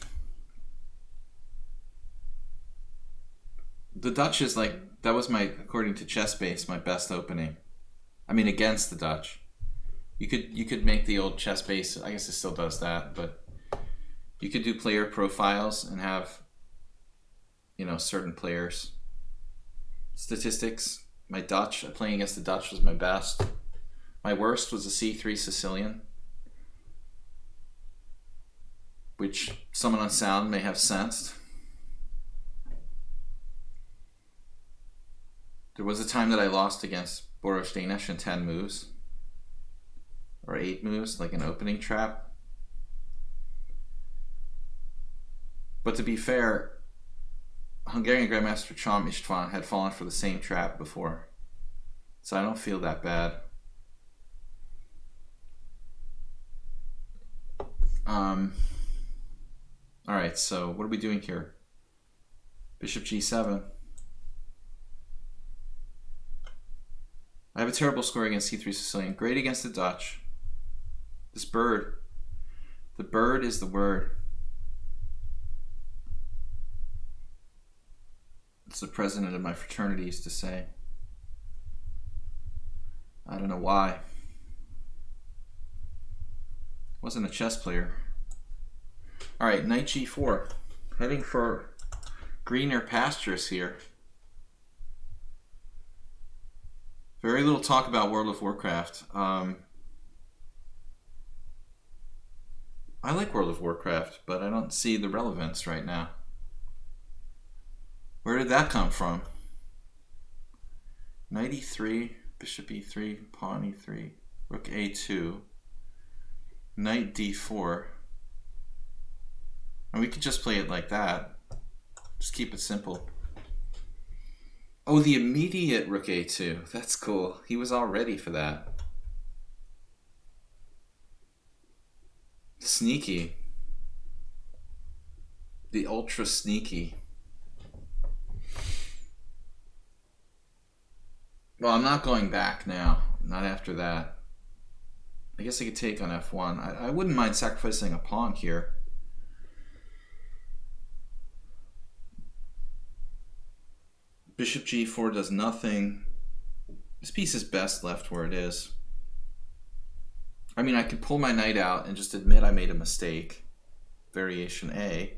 The Dutch is that was according to ChessBase, my best opening. I mean, against the Dutch. You could make the old chess base. I guess it still does that, but you could do player profiles and have, you know, certain players. Statistics. My Dutch, playing against the Dutch was my best. My worst was a C3 Sicilian, which someone on sound may have sensed. There was a time that I lost against Boris Danish in 10 moves. Or 8 moves, like an opening trap. But to be fair, Hungarian Grandmaster Chom István had fallen for the same trap before. So I don't feel that bad. Alright, so what are we doing here? Bishop G7. I have a terrible score against C3 Sicilian. Great against the Dutch. This bird. The bird is the word. It's the president of my fraternity used to say. I don't know why. Wasn't a chess player. Alright, knight G4. Heading for greener pastures here. Very little talk about World of Warcraft. I like World of Warcraft, but I don't see the relevance right now. Where did that come from? Knight E3, Bishop E3, Pawn E3, Rook A2, Knight D4. And we could just play it like that. Just keep it simple. Oh, the immediate Rook A2. That's cool. He was all ready for that. Sneaky. The ultra sneaky. Well, I'm not going back now. Not after that. I guess I could take on F1. I wouldn't mind sacrificing a pawn here. Bishop G4 does nothing. This piece is best left where it is. I mean, I could pull my knight out and just admit I made a mistake. Variation A.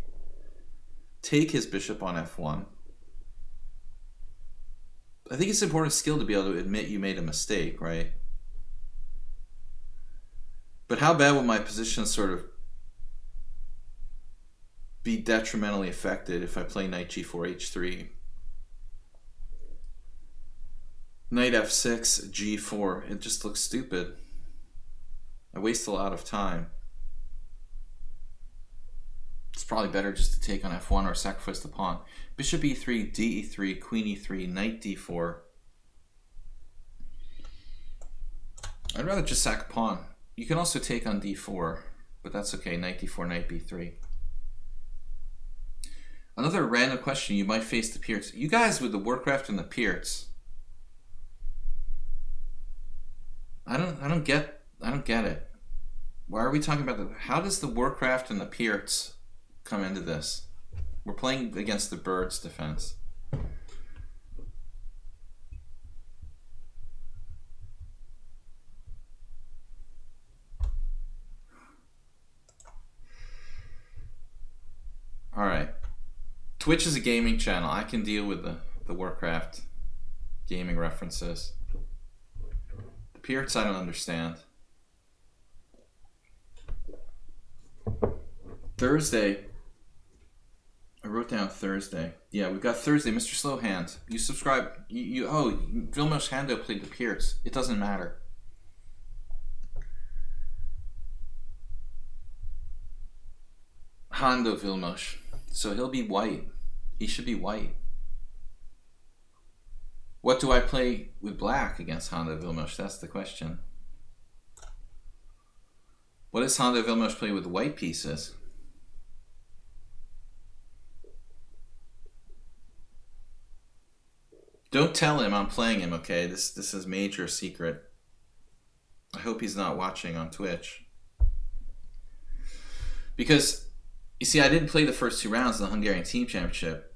Take his bishop on F1. I think it's important skill to be able to admit you made a mistake, right? But how bad will my position sort of be detrimentally affected if I play knight G4, H3? Knight F6, G4. It just looks stupid. I waste a lot of time. It's probably better just to take on F1 or sacrifice the pawn. Bishop E3, D E3, Queen E3, Knight D4. I'd rather just sack a pawn. You can also take on D4, but that's okay. Knight D4, Knight B3. Another random question. You might face the Peerts. You guys with the Warcraft and the Peerts. I don't get it. Why are we talking about how does the Warcraft and the Peerts come into this? We're playing against the Birds defense. All right. Twitch is a gaming channel. I can deal with the Warcraft gaming references. The Peerts I don't understand. Thursday. I wrote down Thursday. Yeah, we've got Thursday. Mr. Slowhand, you subscribe. Vilmos Hando played the Peerts. It doesn't matter. Hando Vilmos. So he'll be white. He should be white. What do I play with black against Hando Vilmos? That's the question. What does Hando Vilmos play with white pieces? Don't tell him I'm playing him, okay? This is major secret. I hope he's not watching on Twitch. Because, you see, I didn't play the first 2 rounds of the Hungarian Team Championship.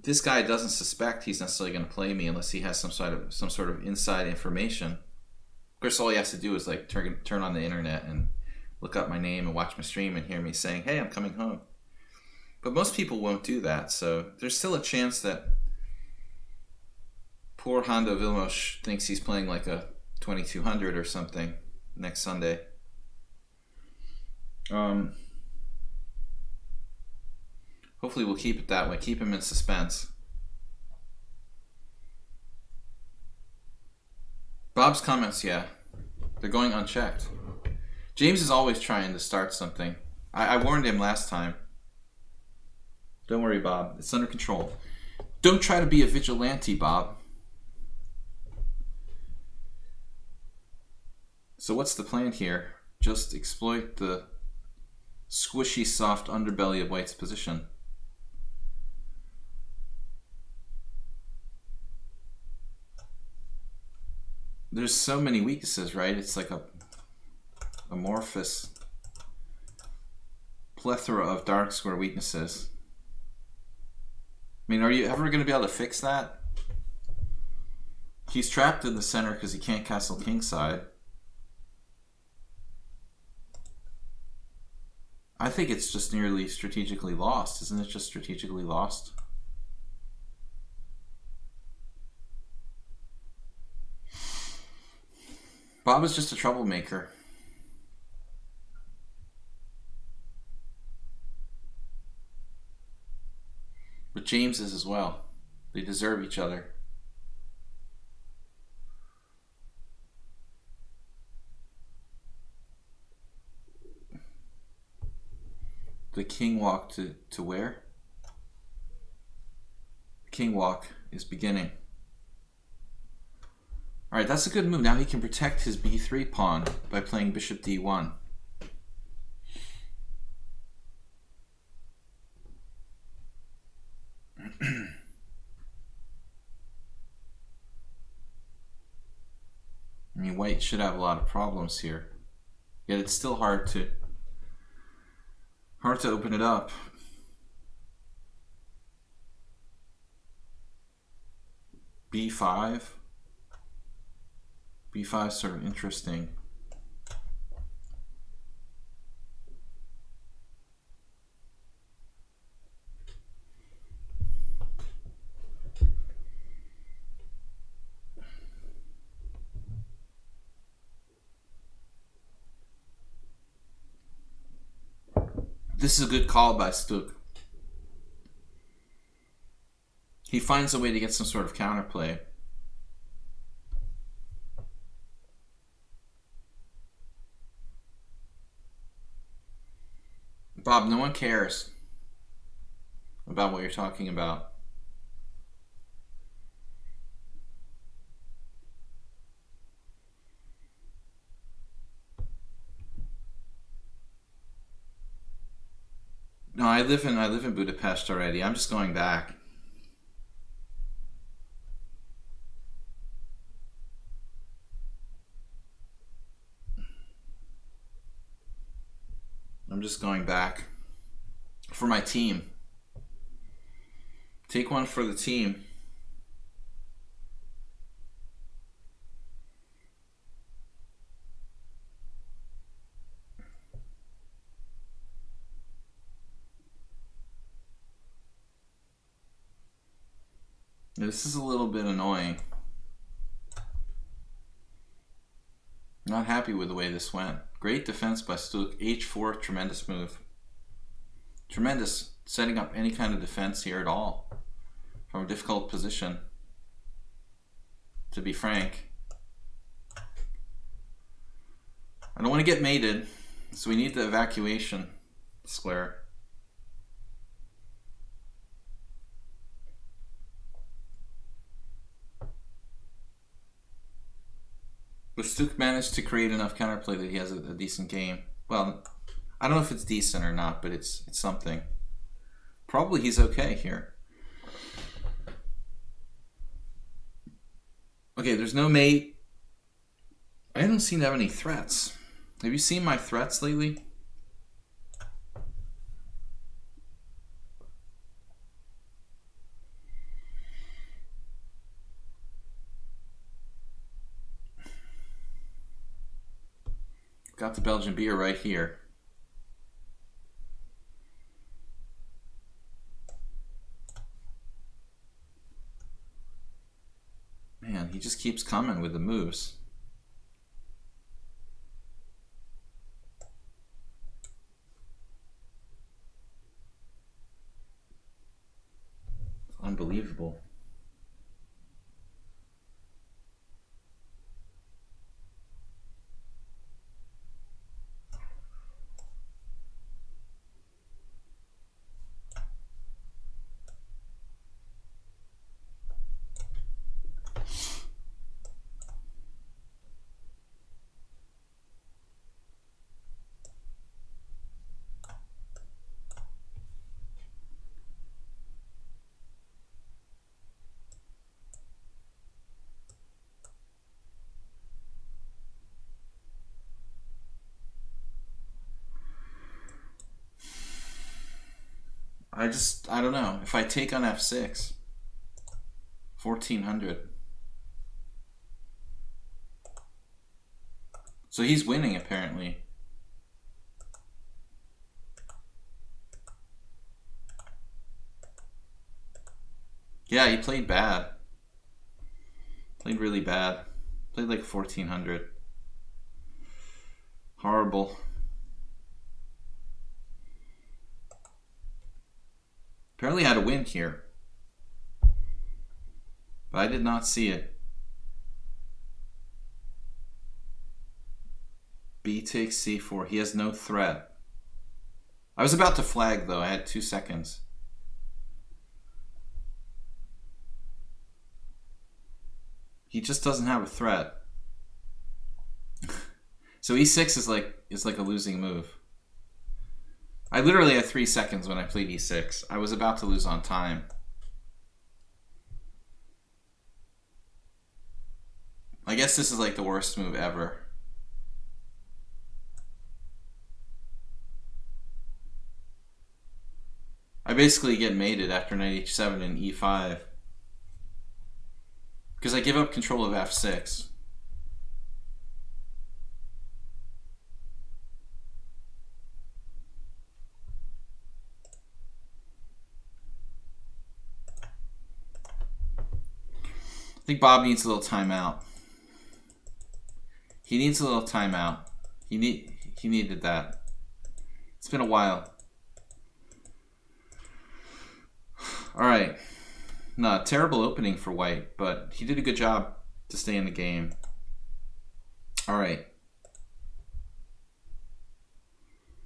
This guy doesn't suspect he's necessarily going to play me unless he has some sort of inside information. course, all he has to do is like turn on the internet and look up my name and watch my stream and hear me saying, "Hey, I'm coming home." But most people won't do that, so there's still a chance that poor Hondo Vilmos thinks he's playing like a 2200 or something next Sunday. Hopefully we'll keep it that way. Keep him in suspense. Bob's comments, yeah. They're going unchecked. James is always trying to start something. I warned him last time. Don't worry, Bob. It's under control. Don't try to be a vigilante, Bob. So what's the plan here? Just exploit the squishy, soft underbelly of White's position. There's so many weaknesses, right? It's like a amorphous plethora of dark square weaknesses. I mean, are you ever going to be able to fix that? He's trapped in the center because he can't castle kingside. I think it's just nearly strategically lost. Isn't it just strategically lost? Bob is just a troublemaker. But James is as well. They deserve each other. The king walk to where? The king walk is beginning. Alright, that's a good move. Now he can protect his b3 pawn by playing bishop d1. I mean, White should have a lot of problems here. Yet it's still hard to open it up. b5. b5 is sort of interesting. This is a good call by Stuk. He finds a way to get some sort of counterplay. Bob, no one cares about what you're talking about. No, I live in Budapest already. I'm just going back. I'm just going back for my team. Take one for the team. This is a little bit annoying. Not happy with the way this went. Great defense by Stuk. H4, tremendous move. Tremendous, setting up any kind of defense here at all. From a difficult position, to be frank. I don't want to get mated, so we need the evacuation square. But Stuk managed to create enough counterplay that he has a decent game. Well, I don't know if it's decent or not, but it's something. Probably he's okay here. Okay, there's no mate. I don't seem to have any threats. Have you seen my threats lately? got the Belgian beer right here. Man, he just keeps coming with the moves. It's unbelievable. I don't know. If I take on f6, 1400. So he's winning apparently. Yeah, he played bad. Played really bad. Played like 1400. Horrible. Apparently had a win here. But I did not see it. B takes c4. He has no threat. I was about to flag though. I had 2 seconds. He just doesn't have a threat. So e6 is like a losing move. I literally had 3 seconds when I played e6. I was about to lose on time. I guess this is like the worst move ever. I basically get mated after knight h7 and e5. Because I give up control of f6. I think Bob needs a little timeout. He needs a little timeout. He needed that. It's been a while. All right. No, terrible opening for White, but he did a good job to stay in the game. All right.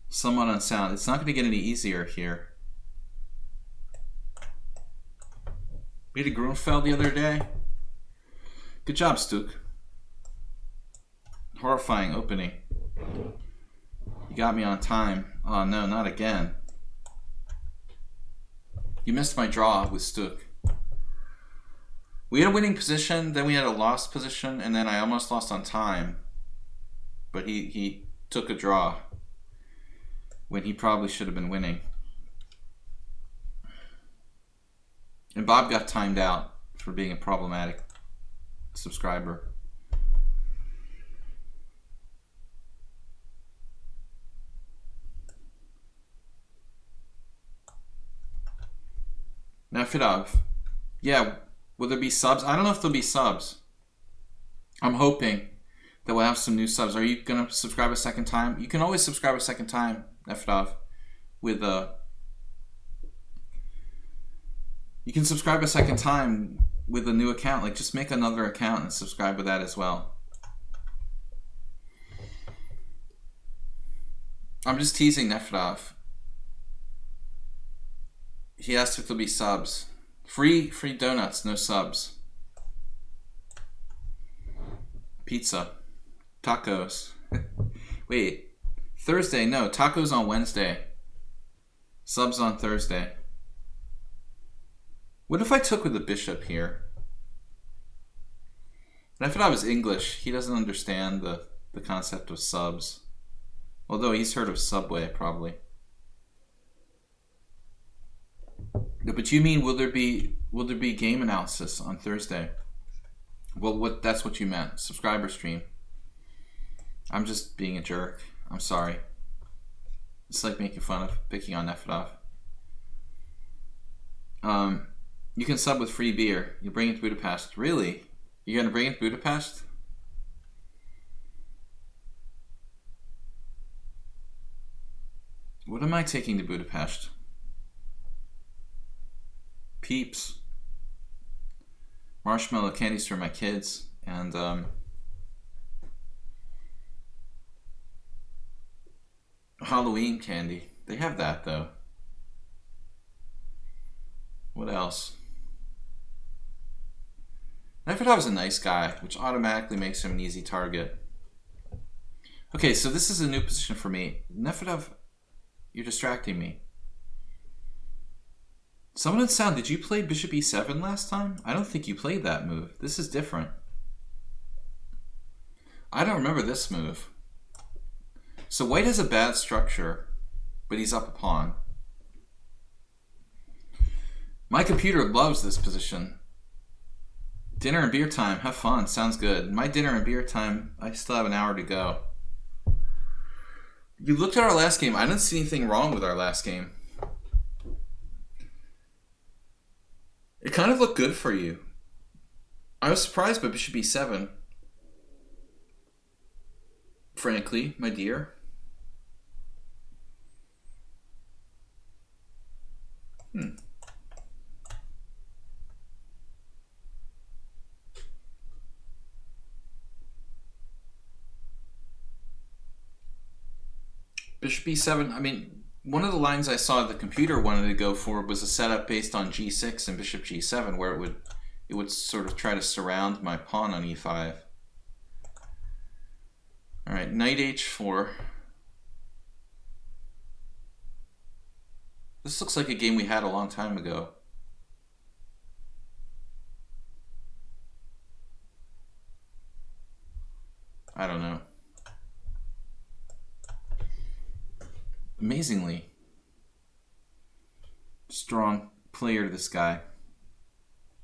Somewhat unsound. It's not going to get any easier here. We had a Grunfeld the other day. Good job, Stuk. Horrifying opening. You got me on time. Oh no, not again. You missed my draw with Stuk. We had a winning position, then we had a lost position, and then I almost lost on time. But he took a draw when he probably should have been winning. And Bob got timed out for being a problematic subscriber. Now Fidov. Yeah, will there be subs? I don't know if there'll be subs. I'm hoping that we'll have some new subs. Are you going to subscribe a second time? You can always subscribe a second time, Fidov, with you can subscribe a second time with a new account. Like, just make another account and subscribe with that as well. I'm just teasing Nefedov. He asked if there'll be subs. Free donuts, no subs. Pizza. Tacos. Wait. Thursday? No, tacos on Wednesday. Subs on Thursday. What if I took with the bishop here? Nefedov is English. He doesn't understand the concept of subs. Although he's heard of Subway, probably. No, but you mean will there be game analysis on Thursday? Well, that's what you meant. Subscriber stream. I'm just being a jerk. I'm sorry. It's like making fun of picking on Nefedov. You can sub with free beer. You bring it to Budapest. Really? You're gonna bring it to Budapest? What am I taking to Budapest? Peeps. Marshmallow candies for my kids. And Halloween candy. They have that though. What else? Nefedov's a nice guy, which automatically makes him an easy target. Okay, so this is a new position for me. Nefedov, you're distracting me. Someone in sound, did you play Bishop E7 last time? I don't think you played that move. This is different. I don't remember this move. So white has a bad structure, but he's up a pawn. My computer loves this position. Dinner and beer time. Have fun. Sounds good. My dinner and beer time, I still have an hour to go. You looked at our last game. I didn't see anything wrong with our last game. It kind of looked good for you. I was surprised by Bishop E7. Frankly, my dear. Bishop E7, I mean, one of the lines I saw the computer wanted to go for was a setup based on G6 and Bishop G7 where it would sort of try to surround my pawn on E5. Alright, knight H4. This looks like a game we had a long time ago. I don't know. Amazingly strong player, this guy.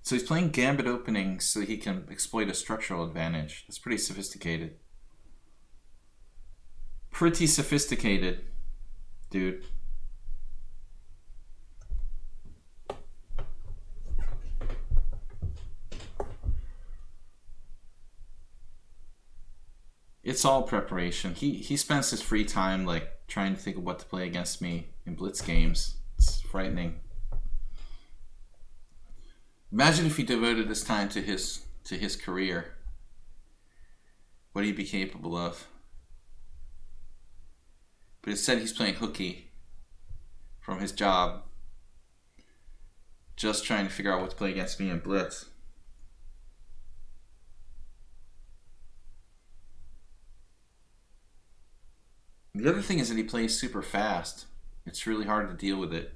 So he's playing gambit openings so he can exploit a structural advantage. That's pretty sophisticated. Pretty sophisticated, dude. It's all preparation. He spends his free time like trying to think of what to play against me in Blitz games. It's frightening. Imagine if he devoted this time to his career. What he'd be capable of. But instead he's playing hooky from his job. Just trying to figure out what to play against me in Blitz. The other thing is that he plays super fast. It's really hard to deal with it.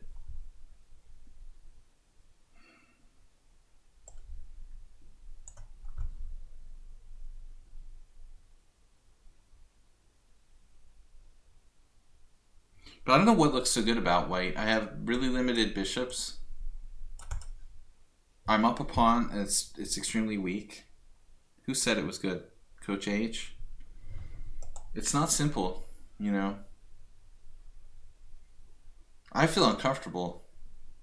But I don't know what looks so good about white. I have really limited bishops. I'm up a pawn and it's extremely weak. Who said it was good? Coach H? It's not simple. You know, I feel uncomfortable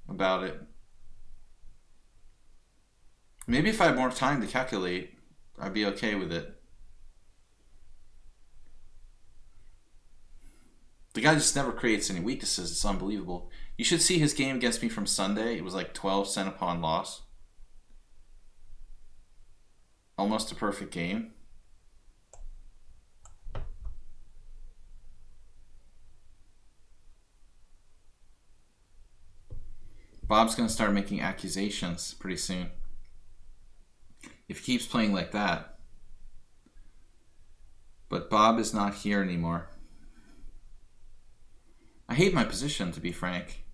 about it. Maybe if I had more time to calculate, I'd be okay with it. The guy just never creates any weaknesses. It's unbelievable. You should see his game against me from Sunday. It was like 12 cent pawn loss. Almost a perfect game. Bob's going to start making accusations pretty soon. If he keeps playing like that. But Bob is not here anymore. I hate my position, to be frank.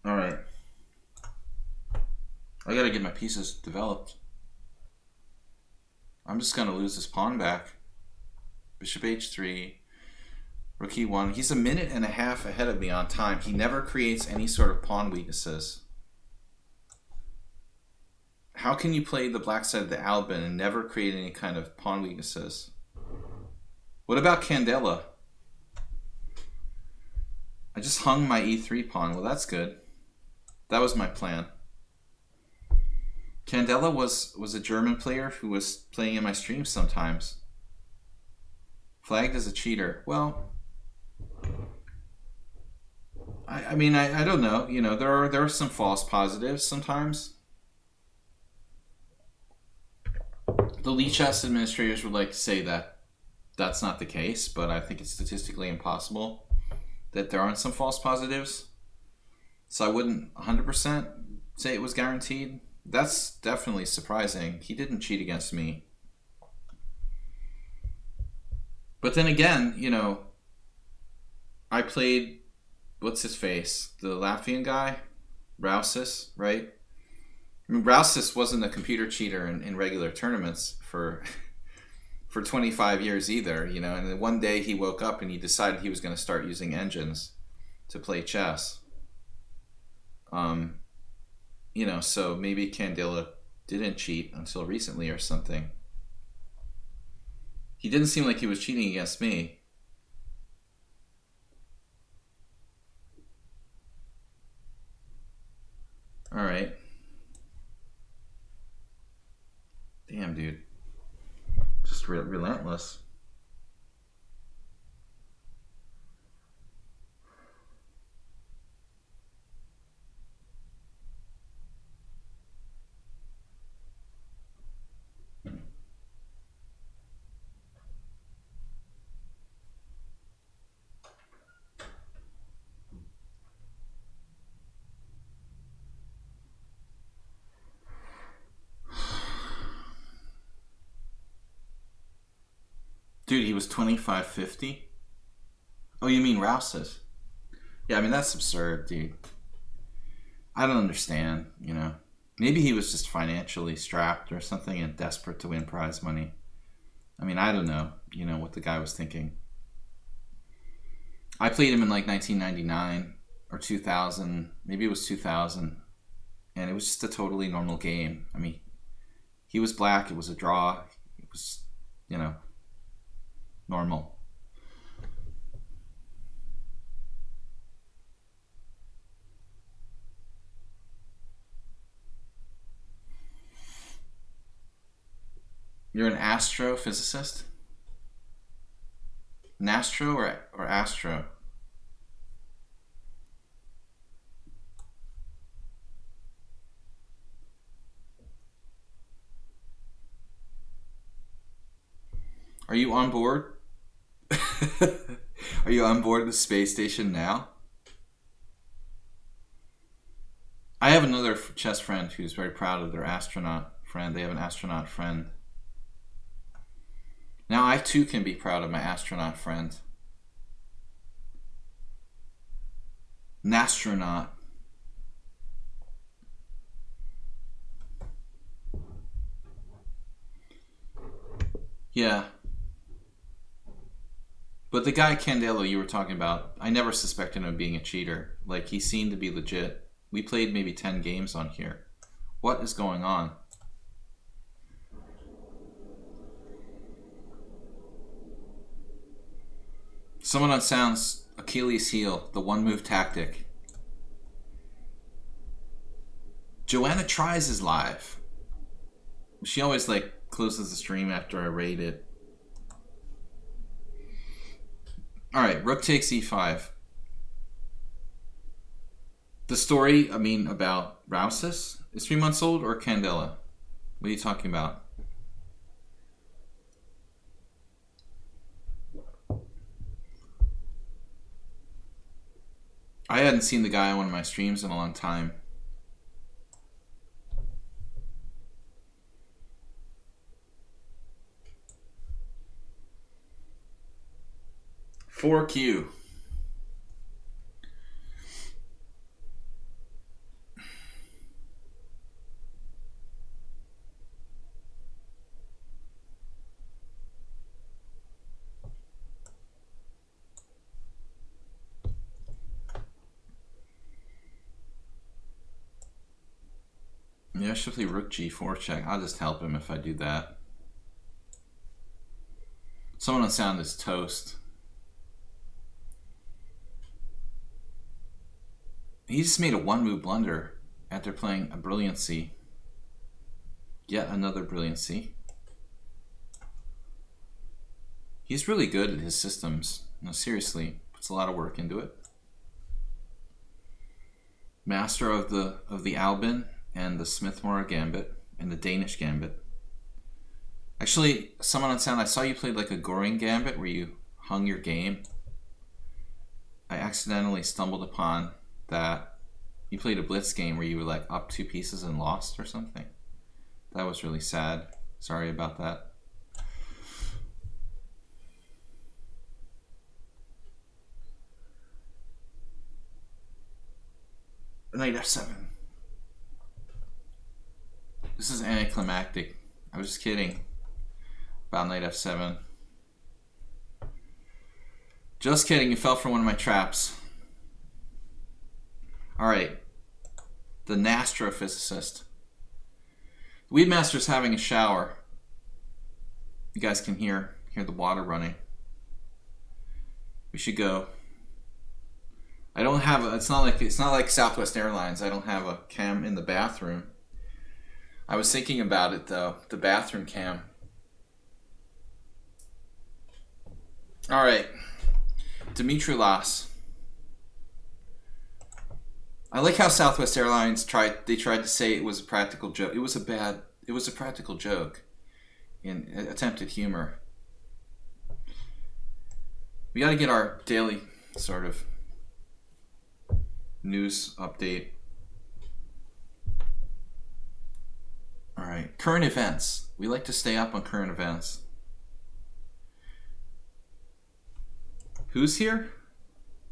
Alright. I gotta get my pieces developed. I'm just going to lose this pawn back. Bishop H3. Rook E1. He's a minute and a half ahead of me on time. He never creates any sort of pawn weaknesses. How can you play the black side of the Albin and never create any kind of pawn weaknesses? What about Candela? I just hung my e3 pawn. Well, that's good. That was my plan. Candela was a German player who was playing in my streams sometimes. Flagged as a cheater. Well, I mean, I don't know. You know, there are some false positives sometimes. The lichess administrators would like to say that that's not the case, but I think it's statistically impossible that there aren't some false positives. So I wouldn't 100% say it was guaranteed. That's definitely surprising. He didn't cheat against me. But then again, you know, I played, what's his face? The Latvian guy? Rousis, right? I mean, Rousis wasn't a computer cheater in regular tournaments for 25 years either, you know, and then one day he woke up and he decided he was going to start using engines to play chess. You know, so maybe Candela didn't cheat until recently or something. He didn't seem like he was cheating against me. All right. Damn, dude. Just relentless. Dude, he was 25.50? Oh, you mean Rouse's? Yeah, I mean, that's absurd, dude. I don't understand, you know. Maybe he was just financially strapped or something and desperate to win prize money. I mean, I don't know, you know, what the guy was thinking. I played him in like 1999 or 2000. Maybe it was 2000. And it was just a totally normal game. I mean, he was black. It was a draw. It was, you know, normal. You're an astrophysicist? An astro or astro? Are you on board? Are you on board the space station now? I have another chess friend who's very proud of their astronaut friend. They have an astronaut friend. Now I too can be proud of my astronaut friend. An astronaut. Yeah. But the guy Candelo you were talking about, I never suspected him of being a cheater. Like, he seemed to be legit. We played maybe 10 games on here. What is going on? Someone on Sounds, Achilles heel, the one-move tactic. Joanna Tries is live. She always, like, closes the stream after I rate it. Alright, rook takes e5. The story, I mean, about Rousis is 3 months old, or Candela? What are you talking about? I hadn't seen the guy on one of my streams in a long time. "4Q. Maybe I should play rook g4 check. I'll just help him if I do that. Someone on sound is toast. He just made a one-move blunder after playing a brilliancy. Yet another brilliancy. He's really good at his systems. No, seriously, puts a lot of work into it. Master of the Albin and the Smithmore Gambit and the Danish Gambit. Actually, someone on sound, I saw you played like a Goring Gambit where you hung your game. I accidentally stumbled upon that. You played a Blitz game where you were like up 2 pieces and lost or something. That was really sad. Sorry about that. Knight f7. This is anticlimactic. I was just kidding about knight f7. Just kidding, you fell for one of my traps. Alright. The astrophysicist. The Weedmaster's having a shower. You guys can hear the water running. We should go. I don't have a, it's not like Southwest Airlines. I don't have a cam in the bathroom. I was thinking about it though, the bathroom cam. All right, Dimitri Las. I like how Southwest Airlines tried to say it was a practical joke. It was a practical joke in attempted humor. We got to get our daily sort of news update. All right, current events. We like to stay up on current events. Who's here?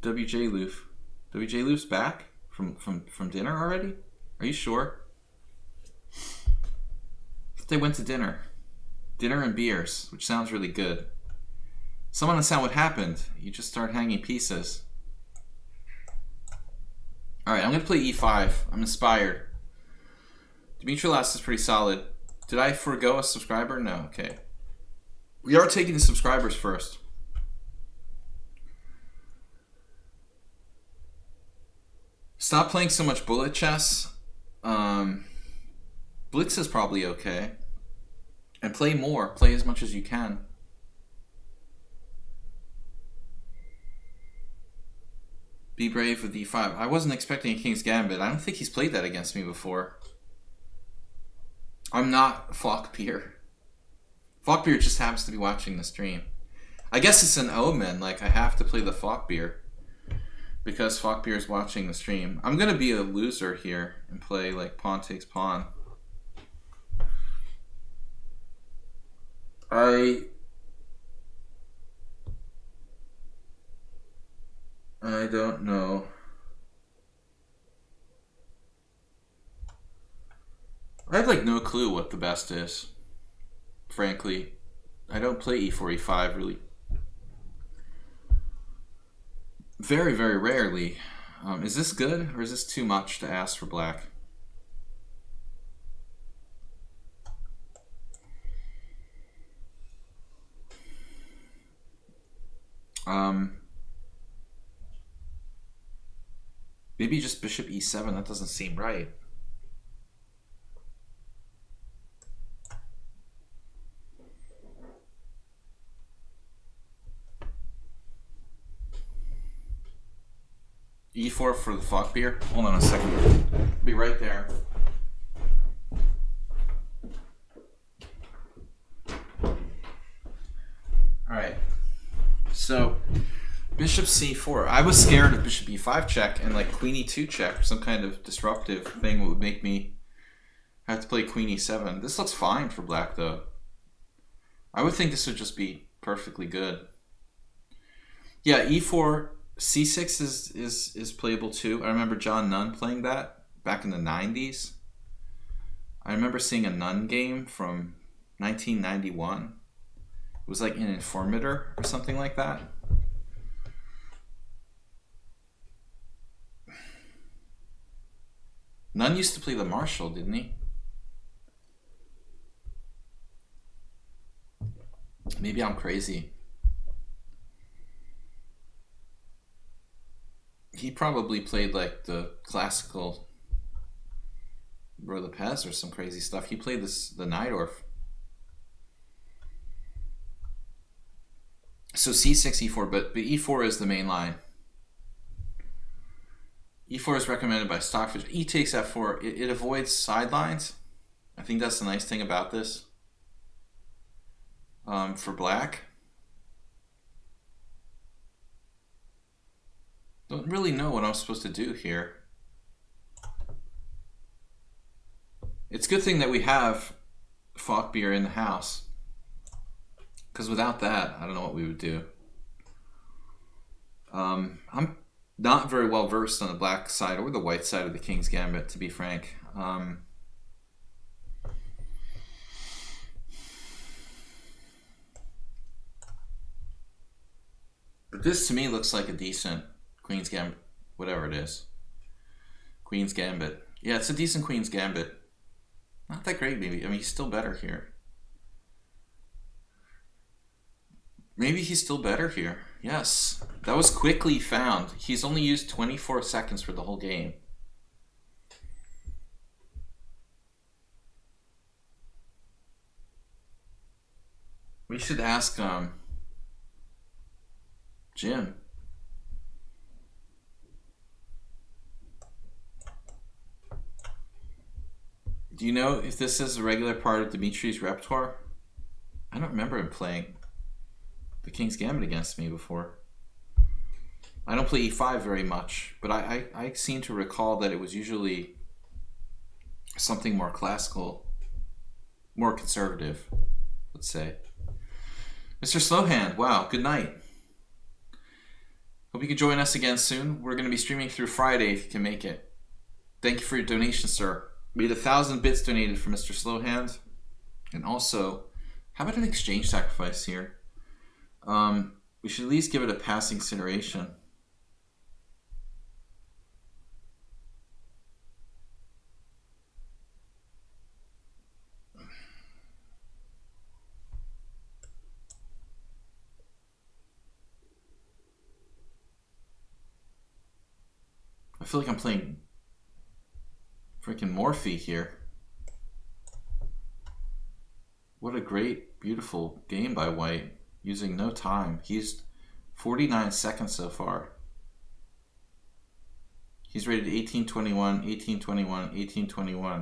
WJ Loof. WJ Loof's back from dinner already? Are you sure? They went to dinner. Dinner and beers, which sounds really good. Someone on sound what happened. You just start hanging pieces. Alright, I'm going to play e5. I'm inspired. Dimitri Las is pretty solid. Did I forego a subscriber? No, okay. We are taking the subscribers first. Stop playing so much bullet chess. Blitz is probably okay. And play more. Play as much as you can. Be brave with e5. I wasn't expecting a King's Gambit. I don't think he's played that against me before. I'm not Flockbeer. Flockbeer just happens to be watching the stream. I guess it's an omen. Like, I have to play the Flockbeer because Flockbeer is watching the stream. I'm going to be a loser here and play, like, pawn takes pawn. I don't know. I have like no clue what the best is. Frankly, I don't play e4, e5 really. Very, very rarely. Is this good or is this too much to ask for black? Maybe just bishop e7. That doesn't seem right. e4 for the Flockbeer. Hold on a second. I'll be right there. All right. So, bishop c4. I was scared of bishop e5 check and like queen e2 check, or some kind of disruptive thing that would make me have to play queen e7. This looks fine for black though. I would think this would just be perfectly good. Yeah, e4, c6 is playable too. I remember John Nunn playing that back in the 90s. I remember seeing a Nunn game from 1991. It was like an Informator or something like that. Nunn used to play the Marshall, didn't he? Maybe I'm crazy. He probably played like the classical Rotopez or some crazy stuff. He played the Najdorf. So c6, e4, but e4 is the main line. E4 is recommended by Stockfish. E takes f4. It avoids sidelines. I think that's the nice thing about this. For black. Don't really know what I'm supposed to do here. It's a good thing that we have Falkbeer in the house, because without that, I don't know what we would do. I'm not very well versed on the black side or the white side of the King's Gambit, to be frank. But this to me looks like a decent Queen's Gambit, whatever it is. Queen's Gambit. Yeah, it's a decent Queen's Gambit. Not that great, maybe. I mean, he's still better here. Maybe he's still better here. Yes. That was quickly found. He's only used 24 seconds for the whole game. We should ask Jim. Do you know if this is a regular part of Dimitri's repertoire? I don't remember him playing the King's Gambit against me before. I don't play e5 very much, but I seem to recall that it was usually something more classical, more conservative, let's say. Mr. Slowhand, wow, good night. Hope you can join us again soon. We're going to be streaming through Friday if you can make it. Thank you for your donation, sir. We had 1,000 bits donated for Mr. Slowhand. And also, how about an exchange sacrifice here? We should at least give it a passing consideration. I feel like I'm playing freaking Morphe here. What a great, beautiful game by White, using no time. He's 49 seconds so far. He's rated 1821, 1821, 1821,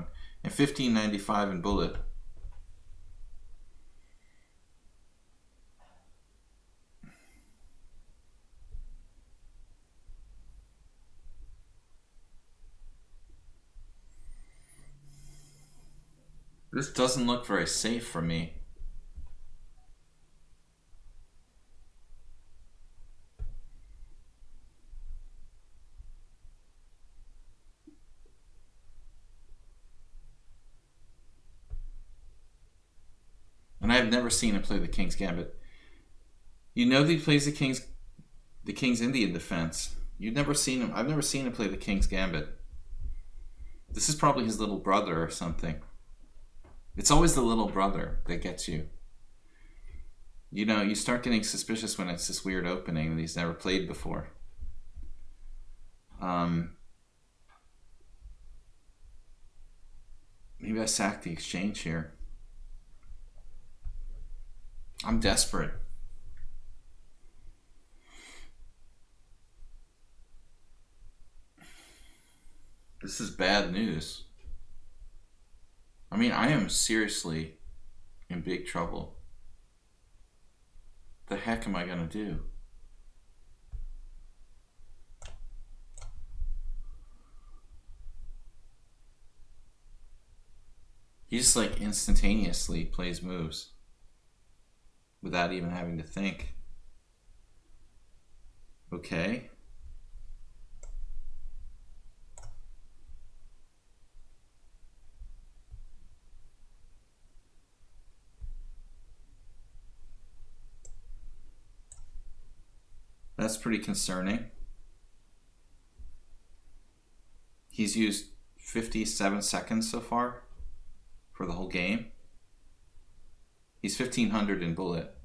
and 1595 in bullet. This doesn't look very safe for me. And I've never seen him play the King's Gambit. You know that he plays the King's Indian defense. You've never seen him. I've never seen him play the King's Gambit. This is probably his little brother or something. It's always the little brother that gets you. You know, you start getting suspicious when it's this weird opening that he's never played before. Maybe I sack the exchange here. I'm desperate. This is bad news. I mean, I am seriously in big trouble. The heck am I gonna do? He just like instantaneously plays moves without even having to think. Okay. That's pretty concerning. He's used 57 seconds so far for the whole game. He's 1500 in bullet.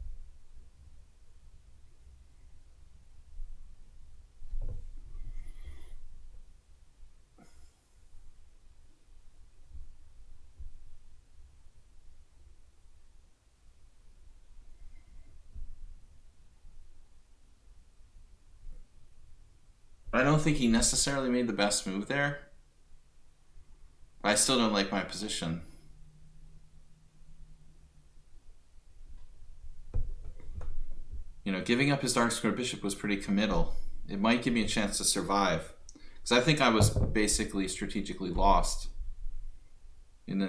I don't think he necessarily made the best move there. But I still don't like my position. You know, giving up his dark square bishop was pretty committal. It might give me a chance to survive. Because I think I was basically strategically lost in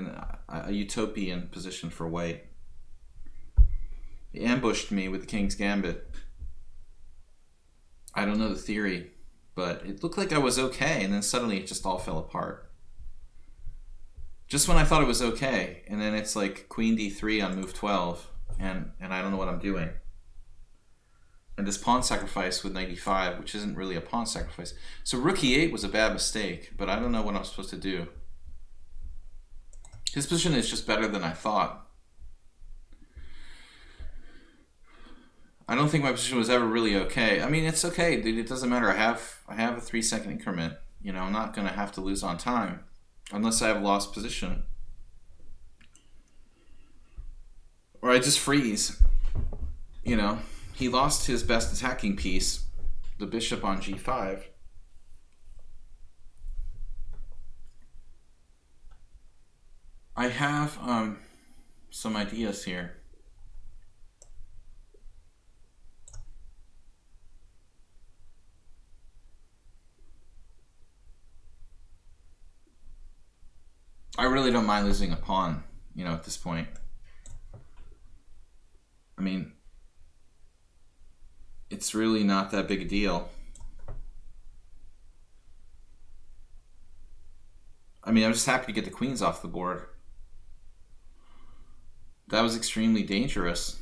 a utopian position for white. He ambushed me with the King's Gambit. I don't know the theory, but it looked like I was okay, and then suddenly it just all fell apart. Just when I thought it was okay, and then it's like Queen D3 on move 12, and I don't know what I'm doing. And this pawn sacrifice with knight e5, which isn't really a pawn sacrifice. So rook e8 was a bad mistake, but I don't know what I'm supposed to do. His position is just better than I thought. I don't think my position was ever really okay. I mean, it's okay, dude. It doesn't matter. I have a 3-second increment. You know, I'm not going to have to lose on time unless I have lost position. Or I just freeze. You know, he lost his best attacking piece, the bishop on g5. I have some ideas here. I really don't mind losing a pawn, you know, at this point. I mean, it's really not that big a deal. I mean, I'm just happy to get the queens off the board. That was extremely dangerous.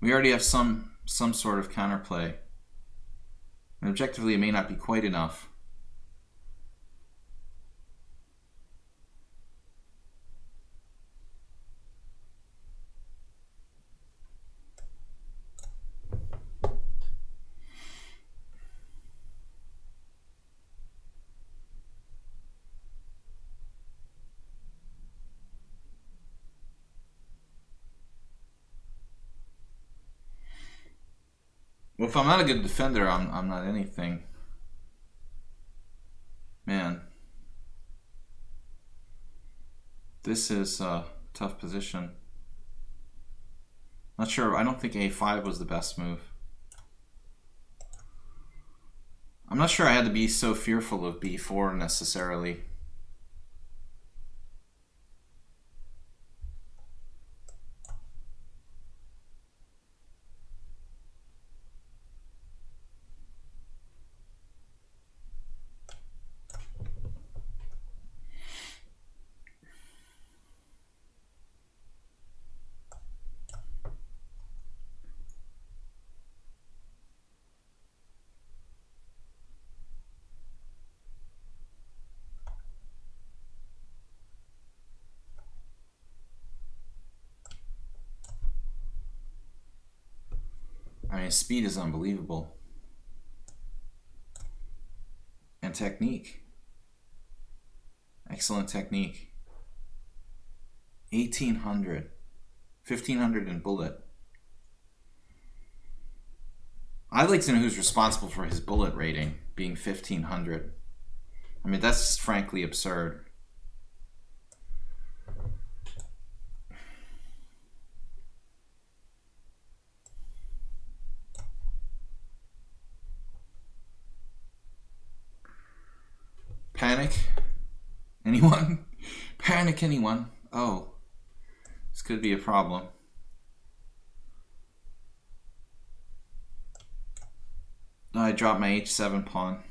We already have some sort of counterplay. And objectively, it may not be quite enough. Well, if I'm not a good defender, I'm not anything. Man. This is a tough position. Not sure. I don't think a5 was the best move. I'm not sure I had to be so fearful of b4 necessarily. I mean, speed is unbelievable. And technique. Excellent technique. 1800. 1500 in bullet. I'd like to know who's responsible for his bullet rating being 1500. I mean, that's just frankly absurd. Panic? Anyone? Panic, anyone? Oh, this could be a problem. I dropped my h7 pawn.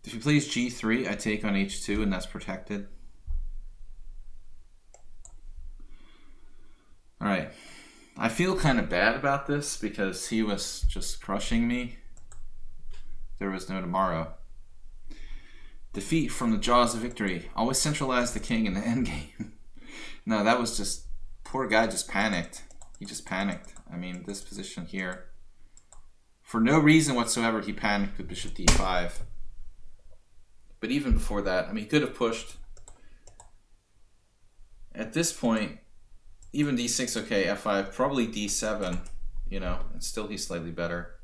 If he plays g3, I take on h2 and that's protected. All right. I feel kind of bad about this because he was just crushing me. There was no tomorrow. Defeat from the jaws of victory. Always centralize the king in the endgame. No, that was just... Poor guy just panicked. He just panicked. I mean, this position here. For no reason whatsoever, he panicked with bishop d5. But even before that, I mean, he could have pushed. At this point, even d6, okay, f5, probably d7, you know, and still he's slightly better.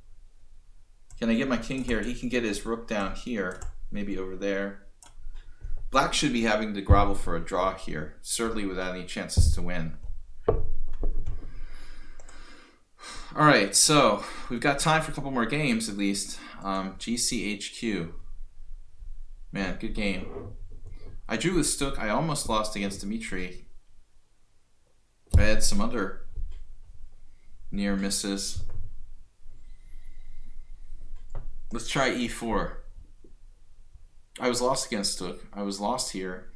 Can I get my king here? He can get his rook down here, maybe over there. Black should be having to grovel for a draw here, certainly without any chances to win. All right, so we've got time for a couple more games at least. GCHQ. Man, good game. I drew with Stuk. I almost lost against Dimitri. I had some other near misses. Let's try e4. I was lost against Stuk. I was lost here.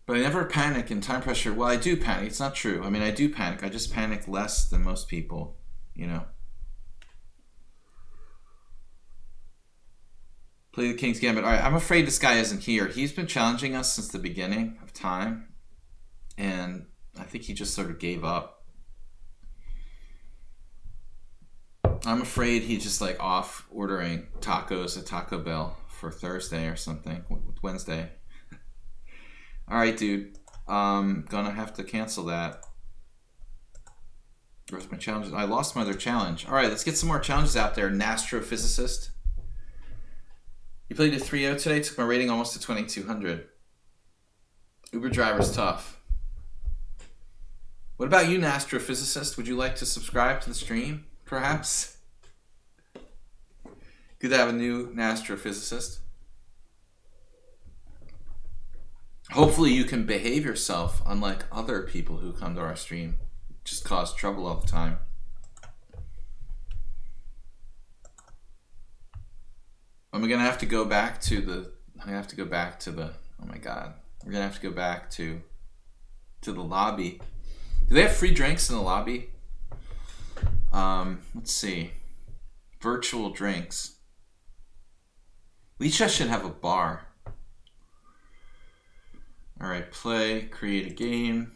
But I never panic in time pressure. Well, I do panic. It's not true. I mean, I do panic. I just panic less than most people, you know. Play the King's Gambit. All right, I'm afraid this guy isn't here. He's been challenging us since the beginning of time. And I think he just sort of gave up. I'm afraid he's just like off ordering tacos at Taco Bell for Thursday or something. Wednesday. All right, dude. Gonna have to cancel that. Where's my challenges? I lost my other challenge. All right, let's get some more challenges out there. Nastrophysicist. You played a 3-0 today. Took my rating almost to 2,200. Uber driver's tough. What about you, Nastrophysicist? Would you like to subscribe to the stream, perhaps? Good to have a new Nastrophysicist. Hopefully you can behave yourself, unlike other people who come to our stream. Just cause trouble all the time. I'm gonna have to go back to the. Oh my god! We're gonna have to go back to the lobby. Do they have free drinks in the lobby? Let's see. Virtual drinks. Lichess should have a bar. All right, play, create a game.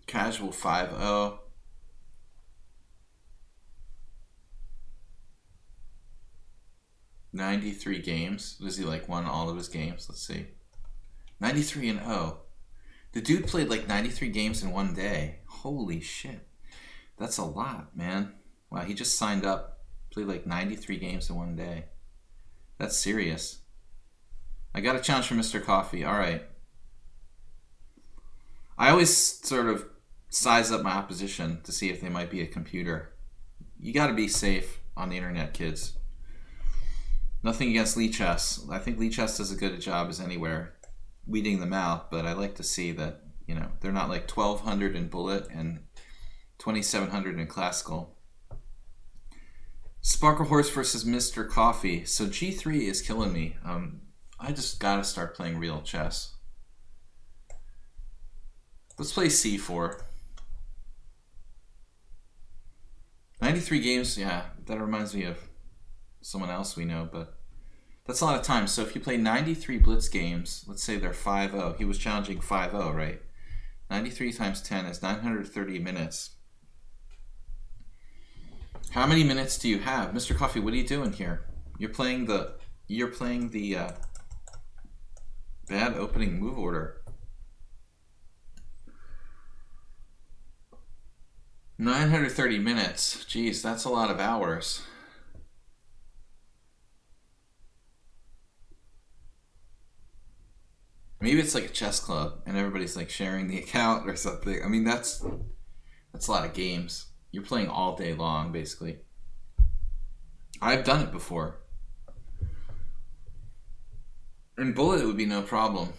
Casual 5-0. $93 games. Does he like won all of his games? Let's see. 93-0. The dude played like 93 games in one day. Holy shit. That's a lot, man. Wow, he just signed up. Played like 93 games in one day. That's serious. I got a challenge from Mr. Coffee. All right. I always sort of size up my opposition to see if they might be a computer. You got to be safe on the internet, kids. Nothing against lichess. I think lichess does as good a job as anywhere, weeding them out. But I like to see that, you know, they're not like 1,200 in bullet and 2,700 in classical. Sparkle Horse versus Mr. Coffee. So G3 is killing me. I just gotta start playing real chess. Let's play C4. 93 games, yeah, that reminds me of someone else we know, but that's a lot of time. So if you play 93 Blitz games, let's say they're 5-0. He was challenging 5-0, right? 93 times 10 is 930 minutes. How many minutes do you have? Mr. Coffee, what are you doing here? You're playing the bad opening move order. 930 minutes. Jeez, that's a lot of hours. Maybe it's like a chess club and everybody's like sharing the account or something. I mean, that's a lot of games. You're playing all day long, basically. I've done it before. In bullet, it would be no problem.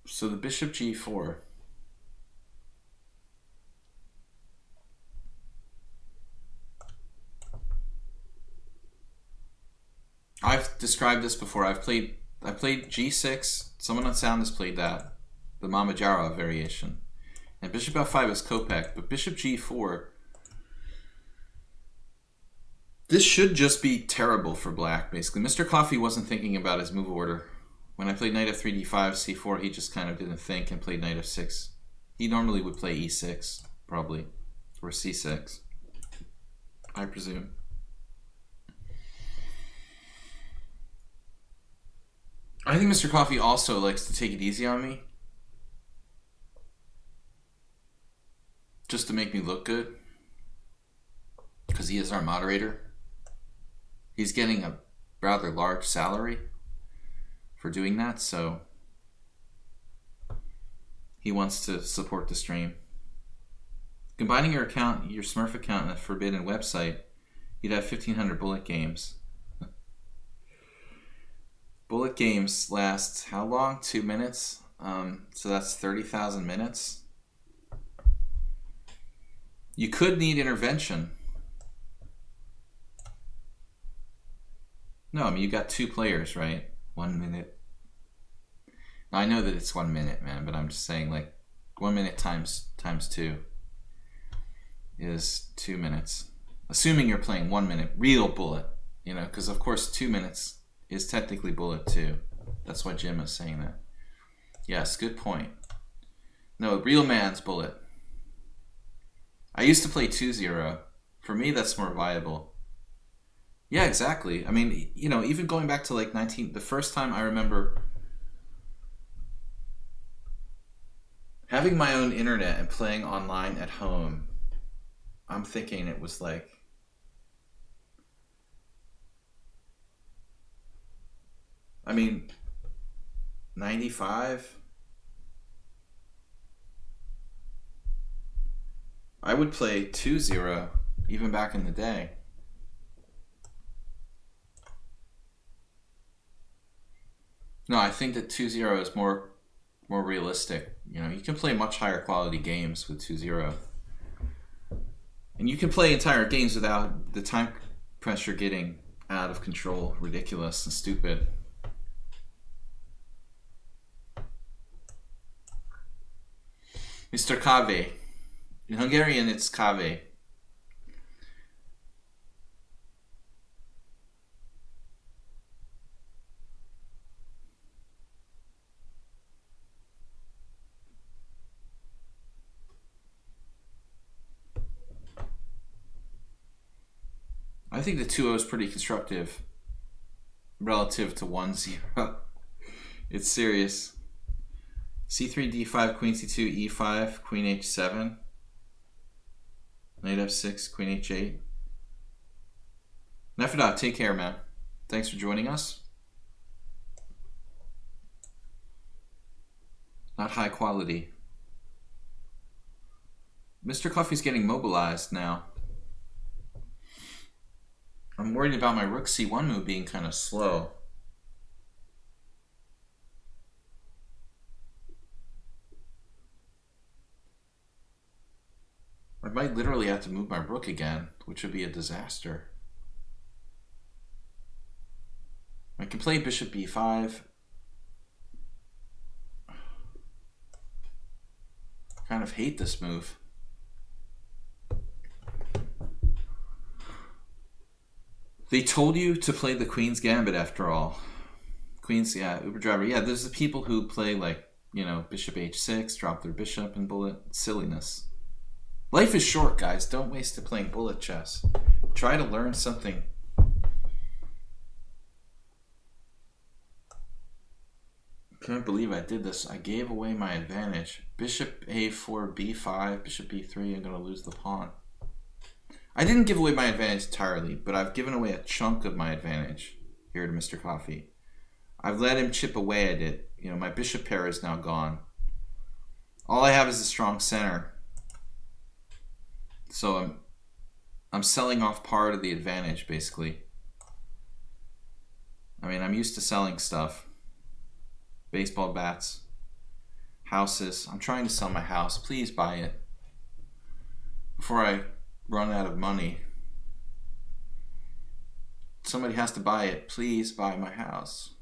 So the bishop g4. I've described this before. I've played I played G6. Someone on Sound has played that. The Mamajara variation. And Bishop F5 is Kopek, but Bishop G4... This should just be terrible for black, basically. Mr. Coffee wasn't thinking about his move order. When I played knight f3, d5, c4, he just kind of didn't think and played knight f6. He normally would play e6, probably. Or c6, I presume. I think Mr. Coffee also likes to take it easy on me. Just to make me look good. Because he is our moderator. He's getting a rather large salary for doing that, so he wants to support the stream. Combining your account, your Smurf account, and a forbidden website, you'd have 1,500 bullet games. Bullet games last how long? 2 minutes? So that's 30,000 minutes. You could need intervention. No, I mean, you got 2 players, right? 1 minute. Now, I know that it's 1 minute, man, but I'm just saying, like, 1 minute times 2 is 2 minutes. Assuming you're playing 1 minute, real bullet, you know, because of course 2 minutes is technically bullet too. That's why Jim is saying that. Yes, good point. No, real man's bullet. I used to play 2-0. For me, that's more viable. Yeah, exactly. I mean, you know, even going back to like the first time I remember having my own internet and playing online at home, I'm thinking it was like, I mean, 95? I would play 2-0 even back in the day. No, I think that 2-0 is more realistic. You know, you can play much higher quality games with 2-0. And you can play entire games without the time pressure getting out of control, ridiculous and stupid. Mr. Kave. In Hungarian, it's Kave. I think the 2-0 is pretty constructive relative to 1-0. It's serious. c3, d5, queen c2, e5, queen h7, knight f6, queen h8. Nefedot, take care, man. Thanks for joining us. Not high quality. Mr. Coffee's getting mobilized now. I'm worried about my rook c1 move being kind of slow. I might literally have to move my rook again, which would be a disaster. I can play bishop b5. I kind of hate this move. They told you to play the Queen's Gambit after all. Queen's, yeah, Uber driver. Yeah, there's the people who play like, you know, bishop h6, drop their bishop and bullet. Silliness. Life is short, guys. Don't waste it playing bullet chess. Try to learn something. Can't believe I did this. I gave away my advantage. Bishop a4, b5, bishop b3. I'm going to lose the pawn. I didn't give away my advantage entirely, but I've given away a chunk of my advantage here to Mr. Coffee. I've let him chip away at it. You know, my bishop pair is now gone. All I have is a strong center. So I'm selling off part of the advantage, basically. I mean, I'm used to selling stuff. Baseball bats. Houses. I'm trying to sell my house. Please buy it. Before I run out of money. Somebody has to buy it. Please buy my house.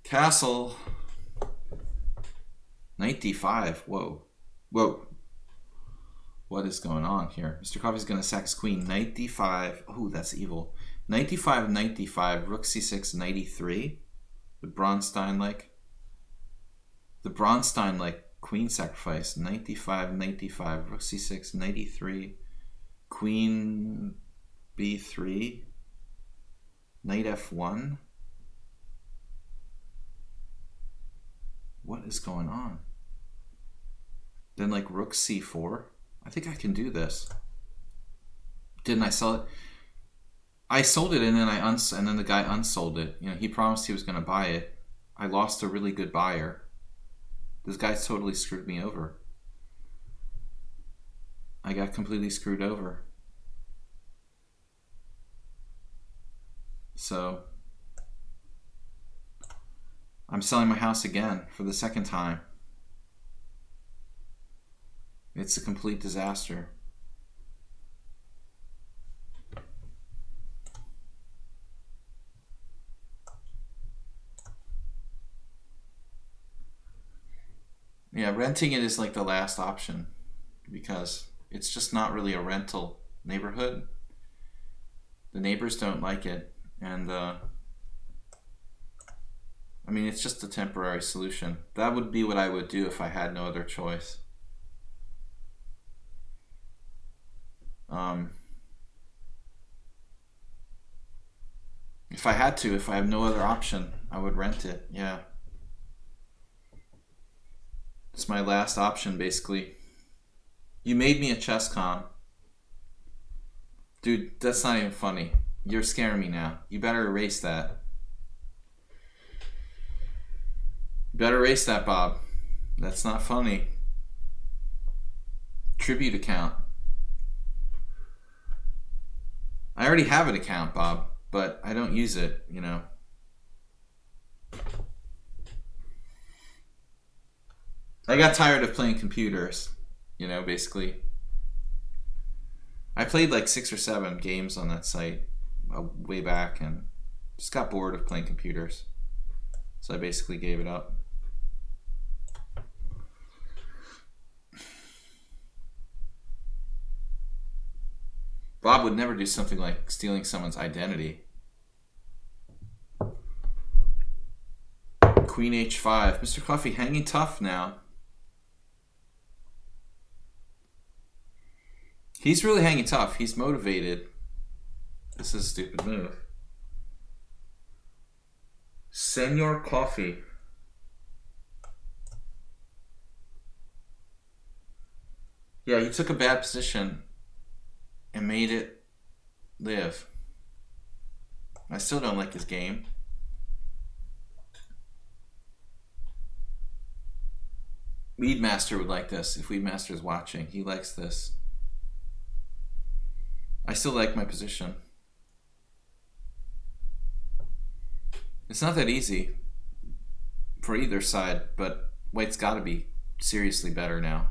Castle. Knight d5. Whoa. Whoa. What is going on here? Mr. Coffee's going to sack his queen. Knight d5. Oh, that's evil. Knight d5, knight d5, rook c6, knight e3. The Bronstein-like. The Bronstein-like queen sacrifice. Knight d5, knight d5, rook c6, knight e3, queen b3, knight f1. What is going on? Then like rook c4. I think I can do this. Didn't I sell it? I sold it and then and then the guy unsold it. You know, he promised he was going to buy it. I lost a really good buyer. This guy totally screwed me over. I got completely screwed over. So I'm selling my house again for the second time. It's a complete disaster. Yeah, renting it is like the last option because it's just not really a rental neighborhood. The neighbors don't like it, and I mean, it's just a temporary solution. That would be what I would do if I had no other choice. If I had to, if I have no other option, I would rent it. Yeah. It's my last option, basically. You made me a chess com. Dude, that's not even funny. You're scaring me now. You better erase that. You better erase that, Bob. That's not funny. Tribute account. I already have an account, Bob, but I don't use it, you know. I got tired of playing computers, you know, basically. I played like 6 or 7 games on that site way back and just got bored of playing computers. So I basically gave it up. Bob would never do something like stealing someone's identity. Queen h5. Mr. Coffee hanging tough now. He's really hanging tough. He's motivated. This is a stupid move. Senor Coffee. Yeah, he took a bad position and made it live. I still don't like his game. Weedmaster would like this. If Weedmaster is watching, he likes this. I still like my position. It's not that easy for either side, but White's got to be seriously better now.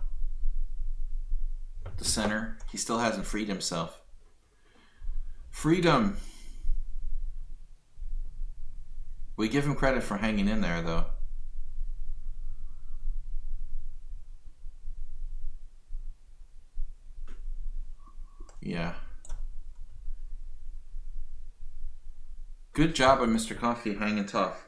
The center, he still hasn't freed himself. Freedom! We give him credit for hanging in there, though. Yeah. Good job on Mr. Coffee hanging tough.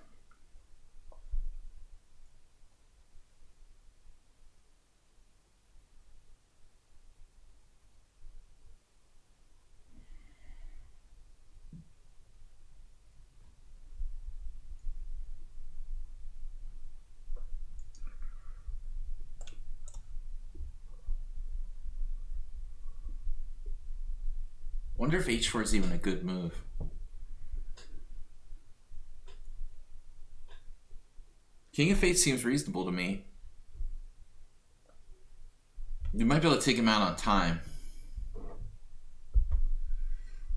Wonder if h4 is even a good move. King of Fate seems reasonable to me. You might be able to take him out on time.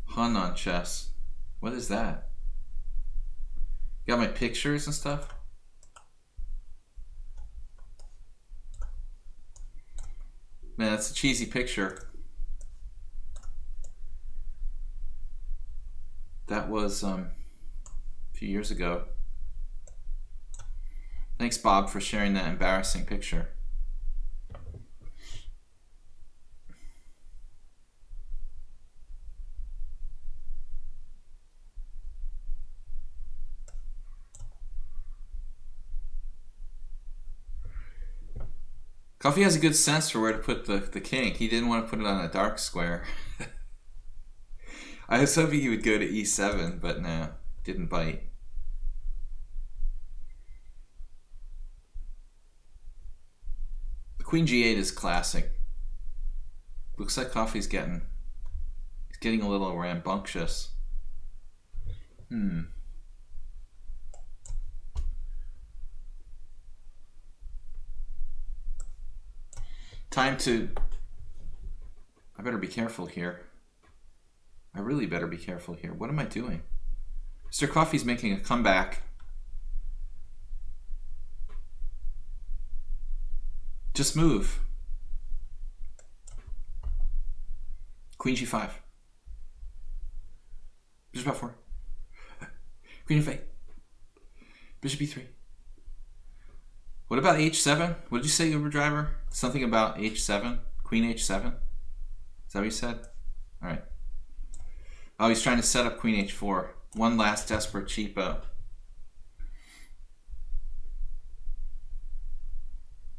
Hun on chess. What is that? Got my pictures and stuff? Man, that's a cheesy picture. That was a few years ago. Thanks, Bob, for sharing that embarrassing picture. Coffee has a good sense for where to put the king. He didn't want to put it on a dark square. I was hoping he would go to e7, but no, didn't bite. Queen g8 is classic. Looks like Coffee's getting a little rambunctious. Time to... I better be careful here. I really better be careful here. What am I doing? Mr. Coffee's making a comeback. Just move. Queen g5. Bishop f4. Queen f8. Bishop e3. What about h7? What did you say, Uber driver? Something about h7? Queen h7? Is that what you said? All right. Oh, he's trying to set up queen h4. One last desperate cheapo.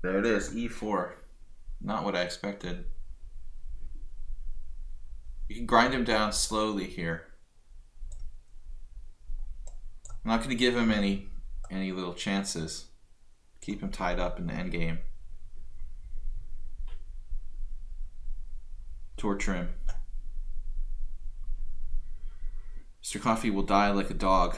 There it is, e4. Not what I expected. You can grind him down slowly here. I'm not going to give him any little chances. Keep him tied up in the endgame. Torture him. Mr. Coffee will die like a dog.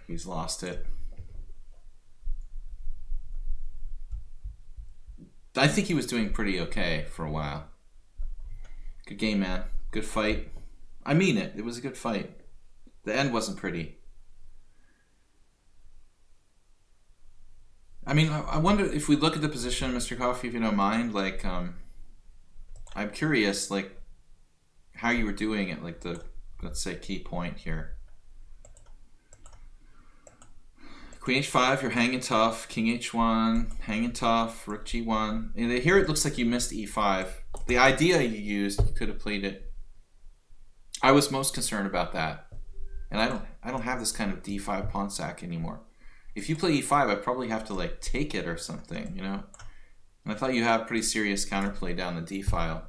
He's lost it. I think he was doing pretty okay for a while. Good game, man. Good fight. I mean it. It was a good fight. The end wasn't pretty. I mean, I wonder if we look at the position, Mr. Coffee, if you don't mind, like, I'm curious, like, how you were doing at, like, the, let's say, key point here. Queen h5, you're hanging tough. King h1, hanging tough. Rook g1. And here it looks like you missed e5. The idea you used, you could have played it. I was most concerned about that. And I don't have this kind of d5 pawn sack anymore. If you play e5, I probably have to like take it or something, you know? And I thought you have pretty serious counterplay down the d file.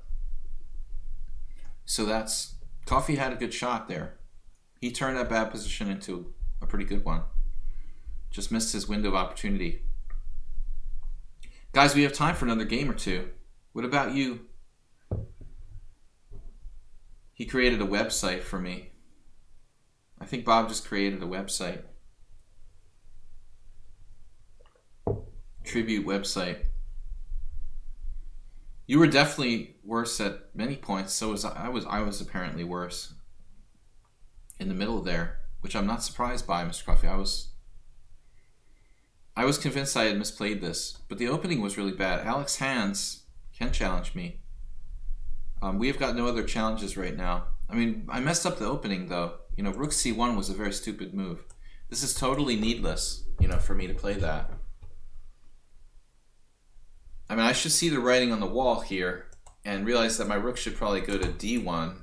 So that's... Coffee had a good shot there. He turned that bad position into a pretty good one. Just missed his window of opportunity. Guys, we have time for another game or two. What about you? He created a website for me. I think Bob just created a website. Tribute website. You were definitely worse at many points. So was I. I was apparently worse in the middle there, which I'm not surprised by, Mr. Coffee. I was convinced I had misplayed this, but the opening was really bad. Alex Hands can challenge me. We have got no other challenges right now. I mean, I messed up the opening though. You know, Rook C1 was a very stupid move. This is totally needless, you know, for me to play that. I mean, I should see the writing on the wall here and realize that my rook should probably go to D1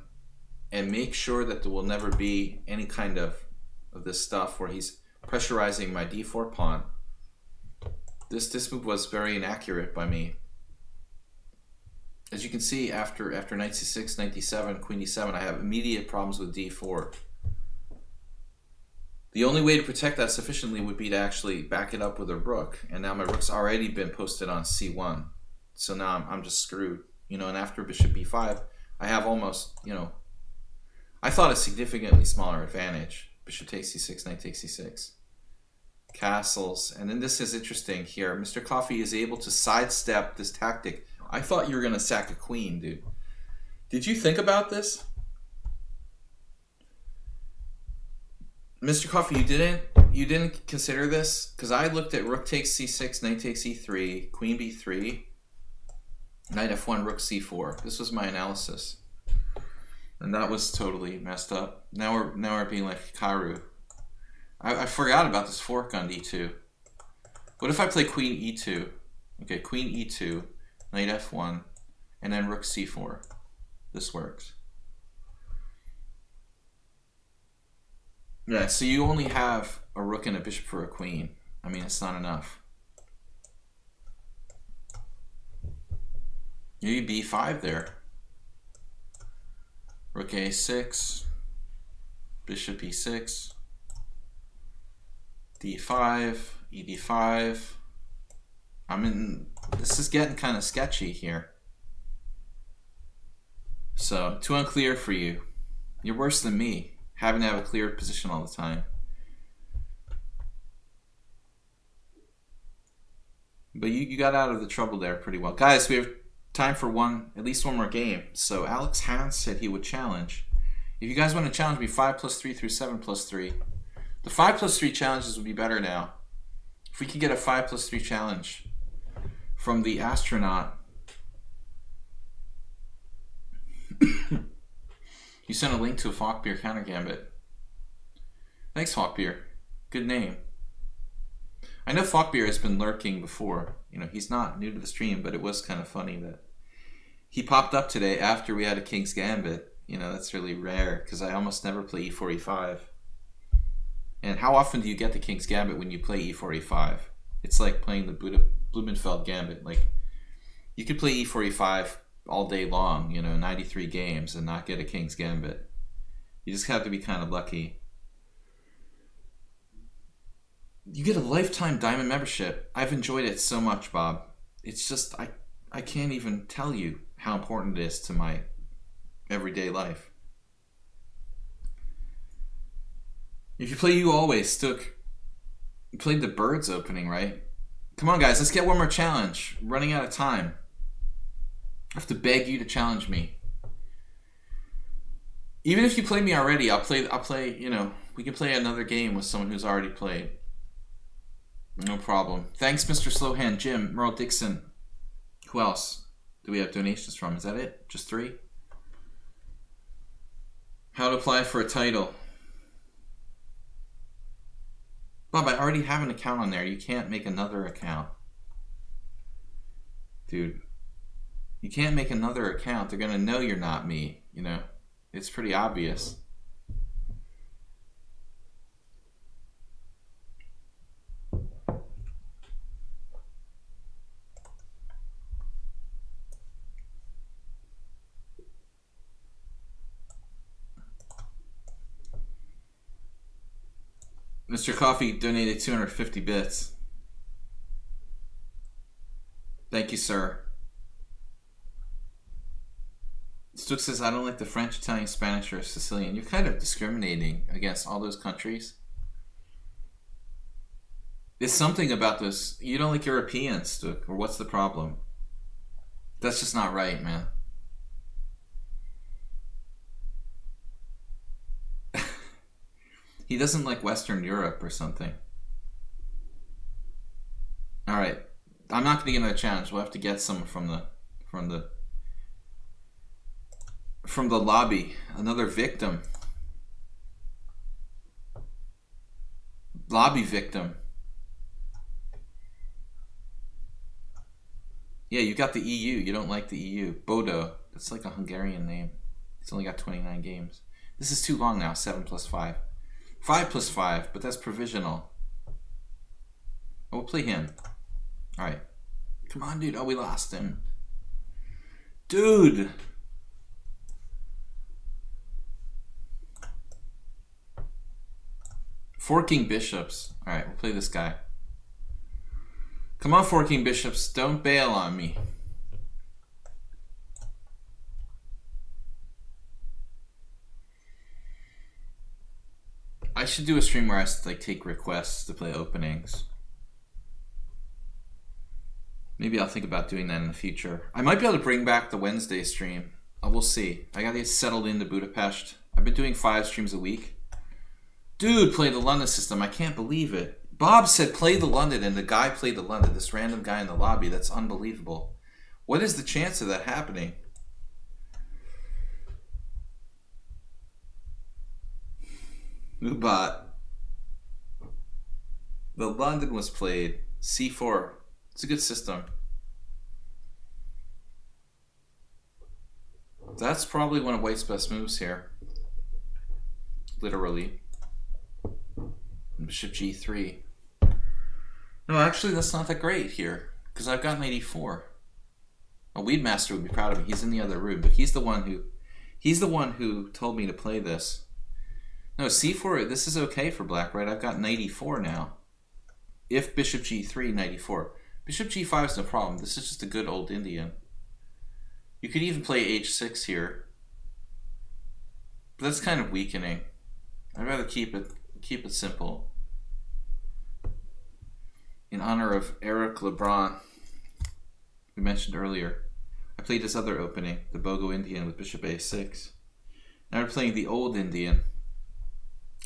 and make sure that there will never be any kind of this stuff where he's pressurizing my D4 pawn. This move was very inaccurate by me. As you can see, after knight c6, knight d7, queen d7, I have immediate problems with d4. The only way to protect that sufficiently would be to actually back it up with a rook, and now my rook's already been posted on c1. So now I'm just screwed. You know, and after bishop b5, I have almost, you know, I thought a significantly smaller advantage. Bishop takes c6, knight takes c6. Castles, and then this is interesting here. Mr. Coffee is able to sidestep this tactic. I thought you were going to sack a queen, dude. Did you think about this? Mr. Coffee, you didn't consider this? Because I looked at rook takes c6, knight takes e3, queen b3, knight f1, rook c4. This was my analysis. And that was totally messed up. Now we're being like Hikaru. I forgot about this fork on d2. What if I play queen e2? Okay, queen e2, knight f1, and then rook c4. This works. Yeah, so you only have a rook and a bishop for a queen. I mean, it's not enough. Maybe b5 there. Rook a6, bishop e6, d5, ed5. I mean, this is getting kind of sketchy here. So, too unclear for you. You're worse than me, having to have a clear position all the time. But you got out of the trouble there pretty well. Guys, we have time for at least one more game. So Alex Hans said he would challenge. If you guys want to challenge me 5+3 through 7+3, the 5+3 challenges would be better now. If we could get a 5+3 challenge from the astronaut. You sent a link to a Falkbeer counter gambit. Thanks, Falkbeer. Good name. I know Falkbeer has been lurking before. You know, he's not new to the stream, but it was kind of funny that he popped up today after we had a King's Gambit. You know, that's really rare because I almost never play e4, e5. And how often do you get the King's Gambit when you play e4, e5? It's like playing the Blumenfeld Gambit. Like, you could play e4, e5 all day long, you know, 93 games and not get a King's Gambit. You just have to be kind of lucky. You get a lifetime diamond membership. I've enjoyed it so much, Bob. It's just, I can't even tell you how important it is to my everyday life. If you play You Always, Stook, you played the Birds opening, right? Come on, guys, let's get one more challenge. I'm running out of time. I have to beg you to challenge me. Even if you play me already, I'll play, you know, we can play another game with someone who's already played. No problem. Thanks, Mr. Slowhand, Jim, Merle Dixon. Who else do we have donations from? Is that it? Just 3? How to apply for a title. Bob, I already have an account on there. You can't make another account. Dude, you can't make another account. They're going to know you're not me, you know? It's pretty obvious. Mr. Coffee donated 250 bits. Thank you, sir. Stook says, I don't like the French, Italian, Spanish, or Sicilian. You're kind of discriminating against all those countries. There's something about this. You don't like Europeans, Stook, or what's the problem? That's just not right, man. He doesn't like Western Europe or something. Alright. I'm not going to get another challenge. We'll have to get some from the lobby. Another victim. Lobby victim. Yeah, you got the EU. You don't like the EU. Bodo. That's like a Hungarian name. It's only got 29 games. This is too long now. 7+5. 5+5, but that's provisional. Oh, we'll play him. Alright. Come on, dude. Oh, we lost him. Dude! Forking bishops. Alright, we'll play this guy. Come on, forking bishops. Don't bail on me. I should do a stream where I like take requests to play openings. Maybe I'll think about doing that in the future. I might be able to bring back the Wednesday stream. We'll see. I gotta get settled into Budapest. I've been doing 5 streams a week. Dude, play the London system. I can't believe it. Bob said play the London, and the guy played the London. This random guy in the lobby. That's unbelievable. What is the chance of that happening? Ubot. The London was played. C4. It's a good system. That's probably one of White's best moves here. Literally. Bishop G3. No, actually, that's not that great here, because I've got knight E4. A Weedmaster would be proud of me. He's in the other room, but he's the one who told me to play this. No, C4. This is okay for black, right? I've got knight E4 now. If Bishop G3, knight E4. Bishop G5 is no problem. This is just a good old Indian. You could even play H6 here, but that's kind of weakening. I'd rather keep it simple. In honor of Eric LeBron, we mentioned earlier, I played this other opening, the Bogo Indian with Bishop A6. Now we're playing the old Indian,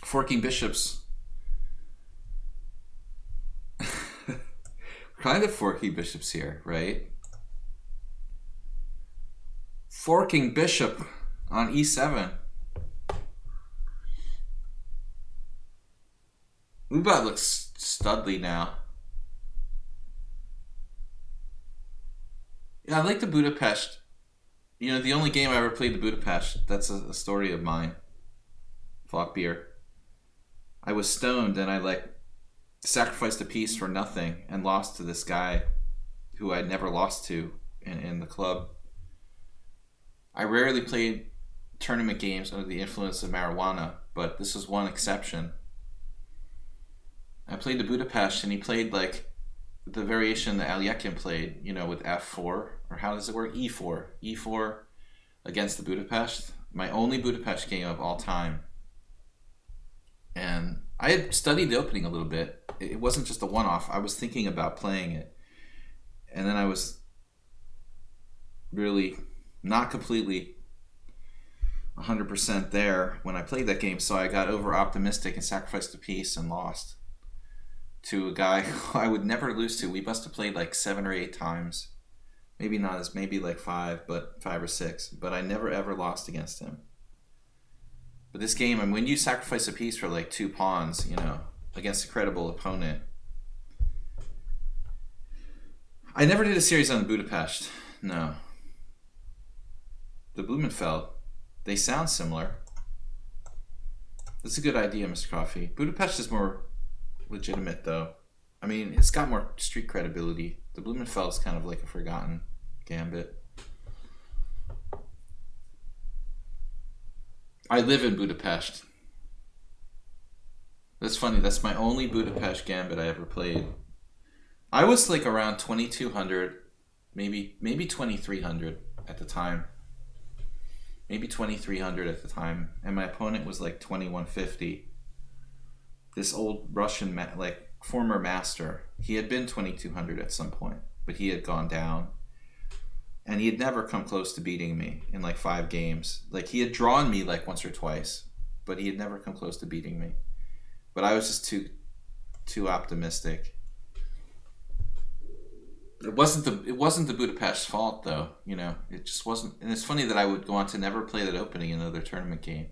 forking bishops. Kind of forking bishops here, right? Forking bishop on E7. Ubot looks studly now. Yeah, I like the Budapest. You know, the only game I ever played the Budapest, that's a story of mine. Flock beer. I was stoned and I sacrificed a piece for nothing and lost to this guy who I'd never lost to in the club. I rarely played tournament games under the influence of marijuana, but this was one exception. I played the Budapest and he played the variation that Alyekin played, you know, with F4, or how does it work? E4. E4 against the Budapest. My only Budapest game of all time. And I had studied the opening a little bit. It wasn't just a one-off. I was thinking about playing it. And then I was really not completely 100% there when I played that game, so I got over-optimistic and sacrificed a piece and lost to a guy who I would never lose to. We must have played 7 or 8 times. Maybe not as, maybe 5 or 6. But I never ever lost against him. But this game, I mean, when you sacrifice a piece for 2 pawns, you know, against a credible opponent. I never did a series on Budapest. No. The Blumenfeld, they sound similar. That's a good idea, Mr. Coffee. Budapest is more legitimate, though. I mean, it's got more street credibility. The Blumenfeld's kind of like a forgotten gambit. I live in Budapest. That's funny. That's my only Budapest gambit I ever played. I was around 2200, maybe 2300 at the time. Maybe 2300 at the time, and my opponent was 2150. This old Russian former master. He had been 2200 at some point, but he had gone down. And he had never come close to beating me in 5 games. He had drawn me once or twice, but he had never come close to beating me. But I was just too optimistic. It wasn't the Budapest's fault, though. You know, it just wasn't. And it's funny that I would go on to never play that opening in another tournament game.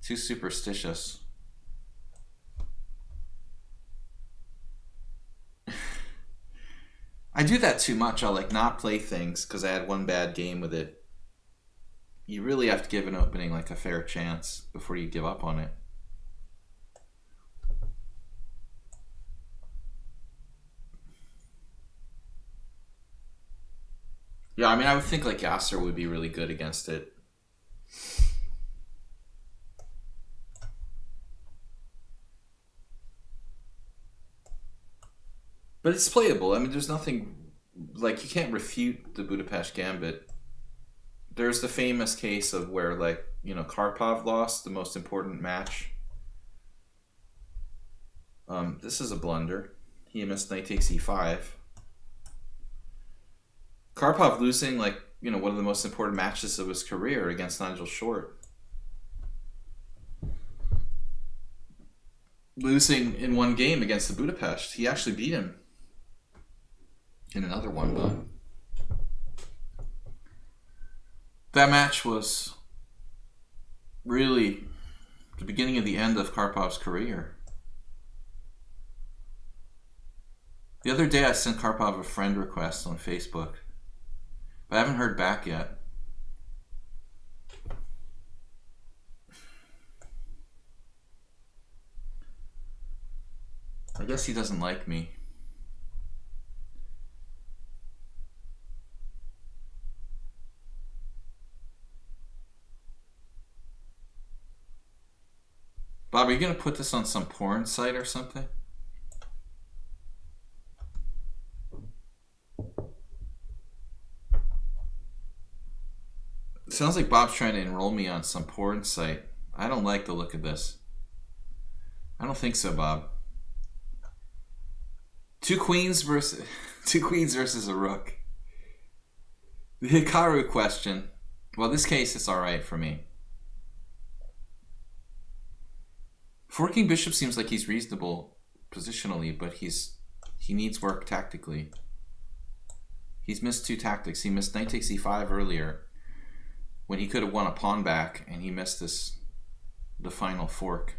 Too superstitious. I do that too much. I'll not play things because I had one bad game with it. You really have to give an opening a fair chance before you give up on it. Yeah, I mean, I would think Yasser would be really good against it. But it's playable. I mean, there's nothing, you can't refute the Budapest Gambit. There's the famous case of where, Karpov lost the most important match. This is a blunder. He missed knight takes e5. Karpov losing, one of the most important matches of his career against Nigel Short. losing in one game against the Budapest. He actually beat him in another one, but that match was really the beginning of the end of Karpov's career. The other day I sent Karpov a friend request on Facebook, but I haven't heard back yet. I guess he doesn't like me. Bob, are you going to put this on some porn site or something? It sounds like Bob's trying to enroll me on some porn site. I don't like the look of this. I don't think so, Bob. Two queens versus a rook. The Hikaru question. Well, this case is alright for me. Forking bishop seems like he's reasonable positionally, but he needs work tactically. He's missed two tactics. He missed knight takes e5 earlier when he could have won a pawn back, and he missed the final fork.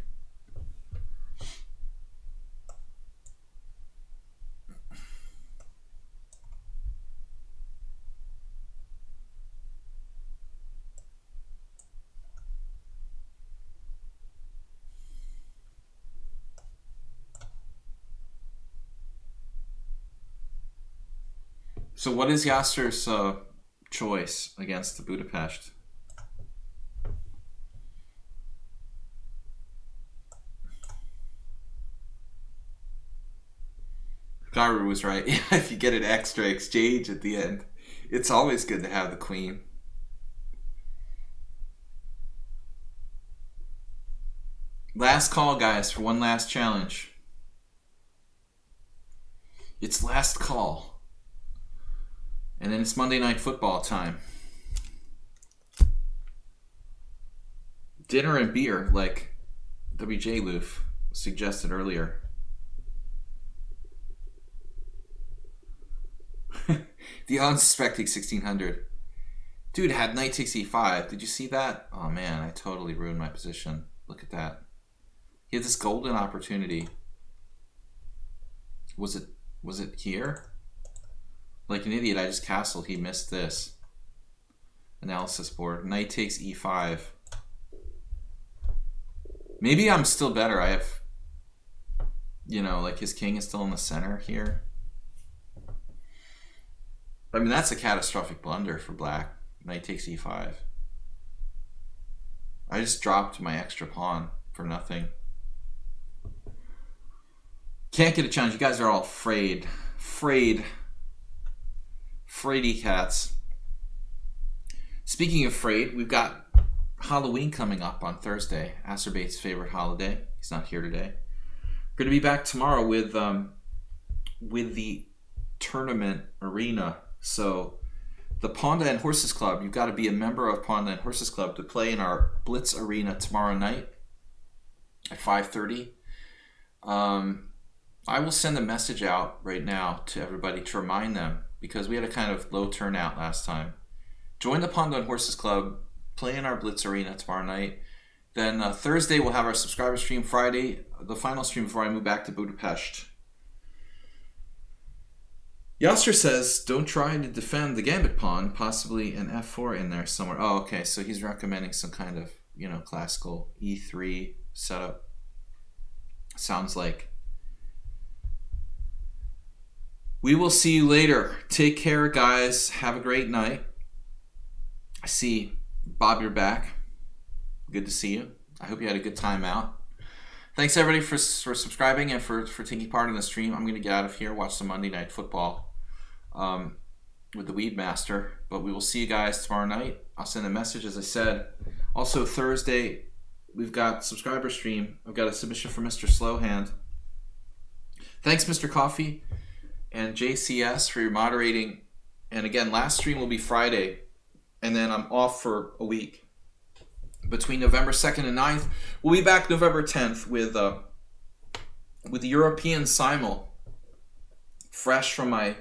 So what is Yasser's choice against the Budapest? Garu was right. Yeah, if you get an extra exchange at the end, it's always good to have the queen. Last call, guys, for one last challenge. It's last call. And then it's Monday Night Football time. Dinner and beer, like WJ Loof suggested earlier. The unsuspecting 1600. Dude had knight takes e5. Did you see that? Oh man, I totally ruined my position. Look at that. He had this golden opportunity. Was it here? Like an idiot, I just castled. He missed this. Analysis board. Knight takes e5. Maybe I'm still better. I have, like his king is still in the center here. I mean, that's a catastrophic blunder for black. Knight takes e5. I just dropped my extra pawn for nothing. Can't get a challenge. You guys are all frayed. Fraidy cats. Speaking of frayed, we've got Halloween coming up on Thursday. Acerbate's favorite holiday. He's not here today. We're going to be back tomorrow with the tournament arena. So the Ponda and Horses Club, you've got to be a member of Ponda and Horses Club to play in our Blitz arena tomorrow night at 5:30. I will send a message out right now to everybody to remind them, because we had a kind of low turnout last time. Join the Ponda and Horses Club, play in our Blitz arena tomorrow night. Then Thursday we'll have our subscriber stream. Friday, the final stream before I move back to Budapest. Yasser says, don't try to defend the gambit pawn, possibly an f4 in there somewhere. Oh, okay, so he's recommending some kind of, classical e3 setup. Sounds like. We will see you later. Take care, guys. Have a great night. I see, Bob, you're back. Good to see you. I hope you had a good time out. Thanks, everybody, for subscribing and for taking part in the stream. I'm going to get out of here, watch some Monday Night Football with the Weed Master. But we will see you guys tomorrow night. I'll send a message, as I said. Also, Thursday, we've got subscriber stream. I've got a submission from Mr. Slowhand. Thanks, Mr. Coffee and JCS, for your moderating. And again, last stream will be Friday, and then I'm off for a week between November 2nd and 9th. We'll be back November 10th with with European simul. Fresh from my...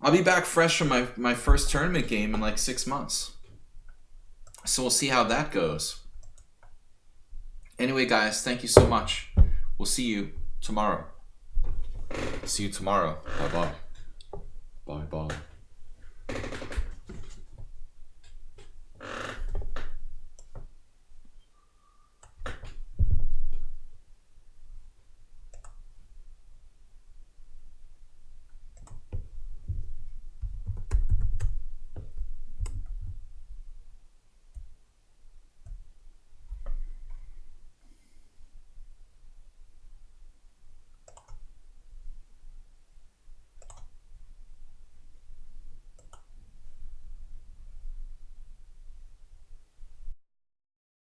I'll be back fresh from my first tournament game in like 6 months. So we'll see how that goes. Anyway, guys, thank you so much. We'll see you tomorrow. See you tomorrow. Bye-bye. Bye-bye.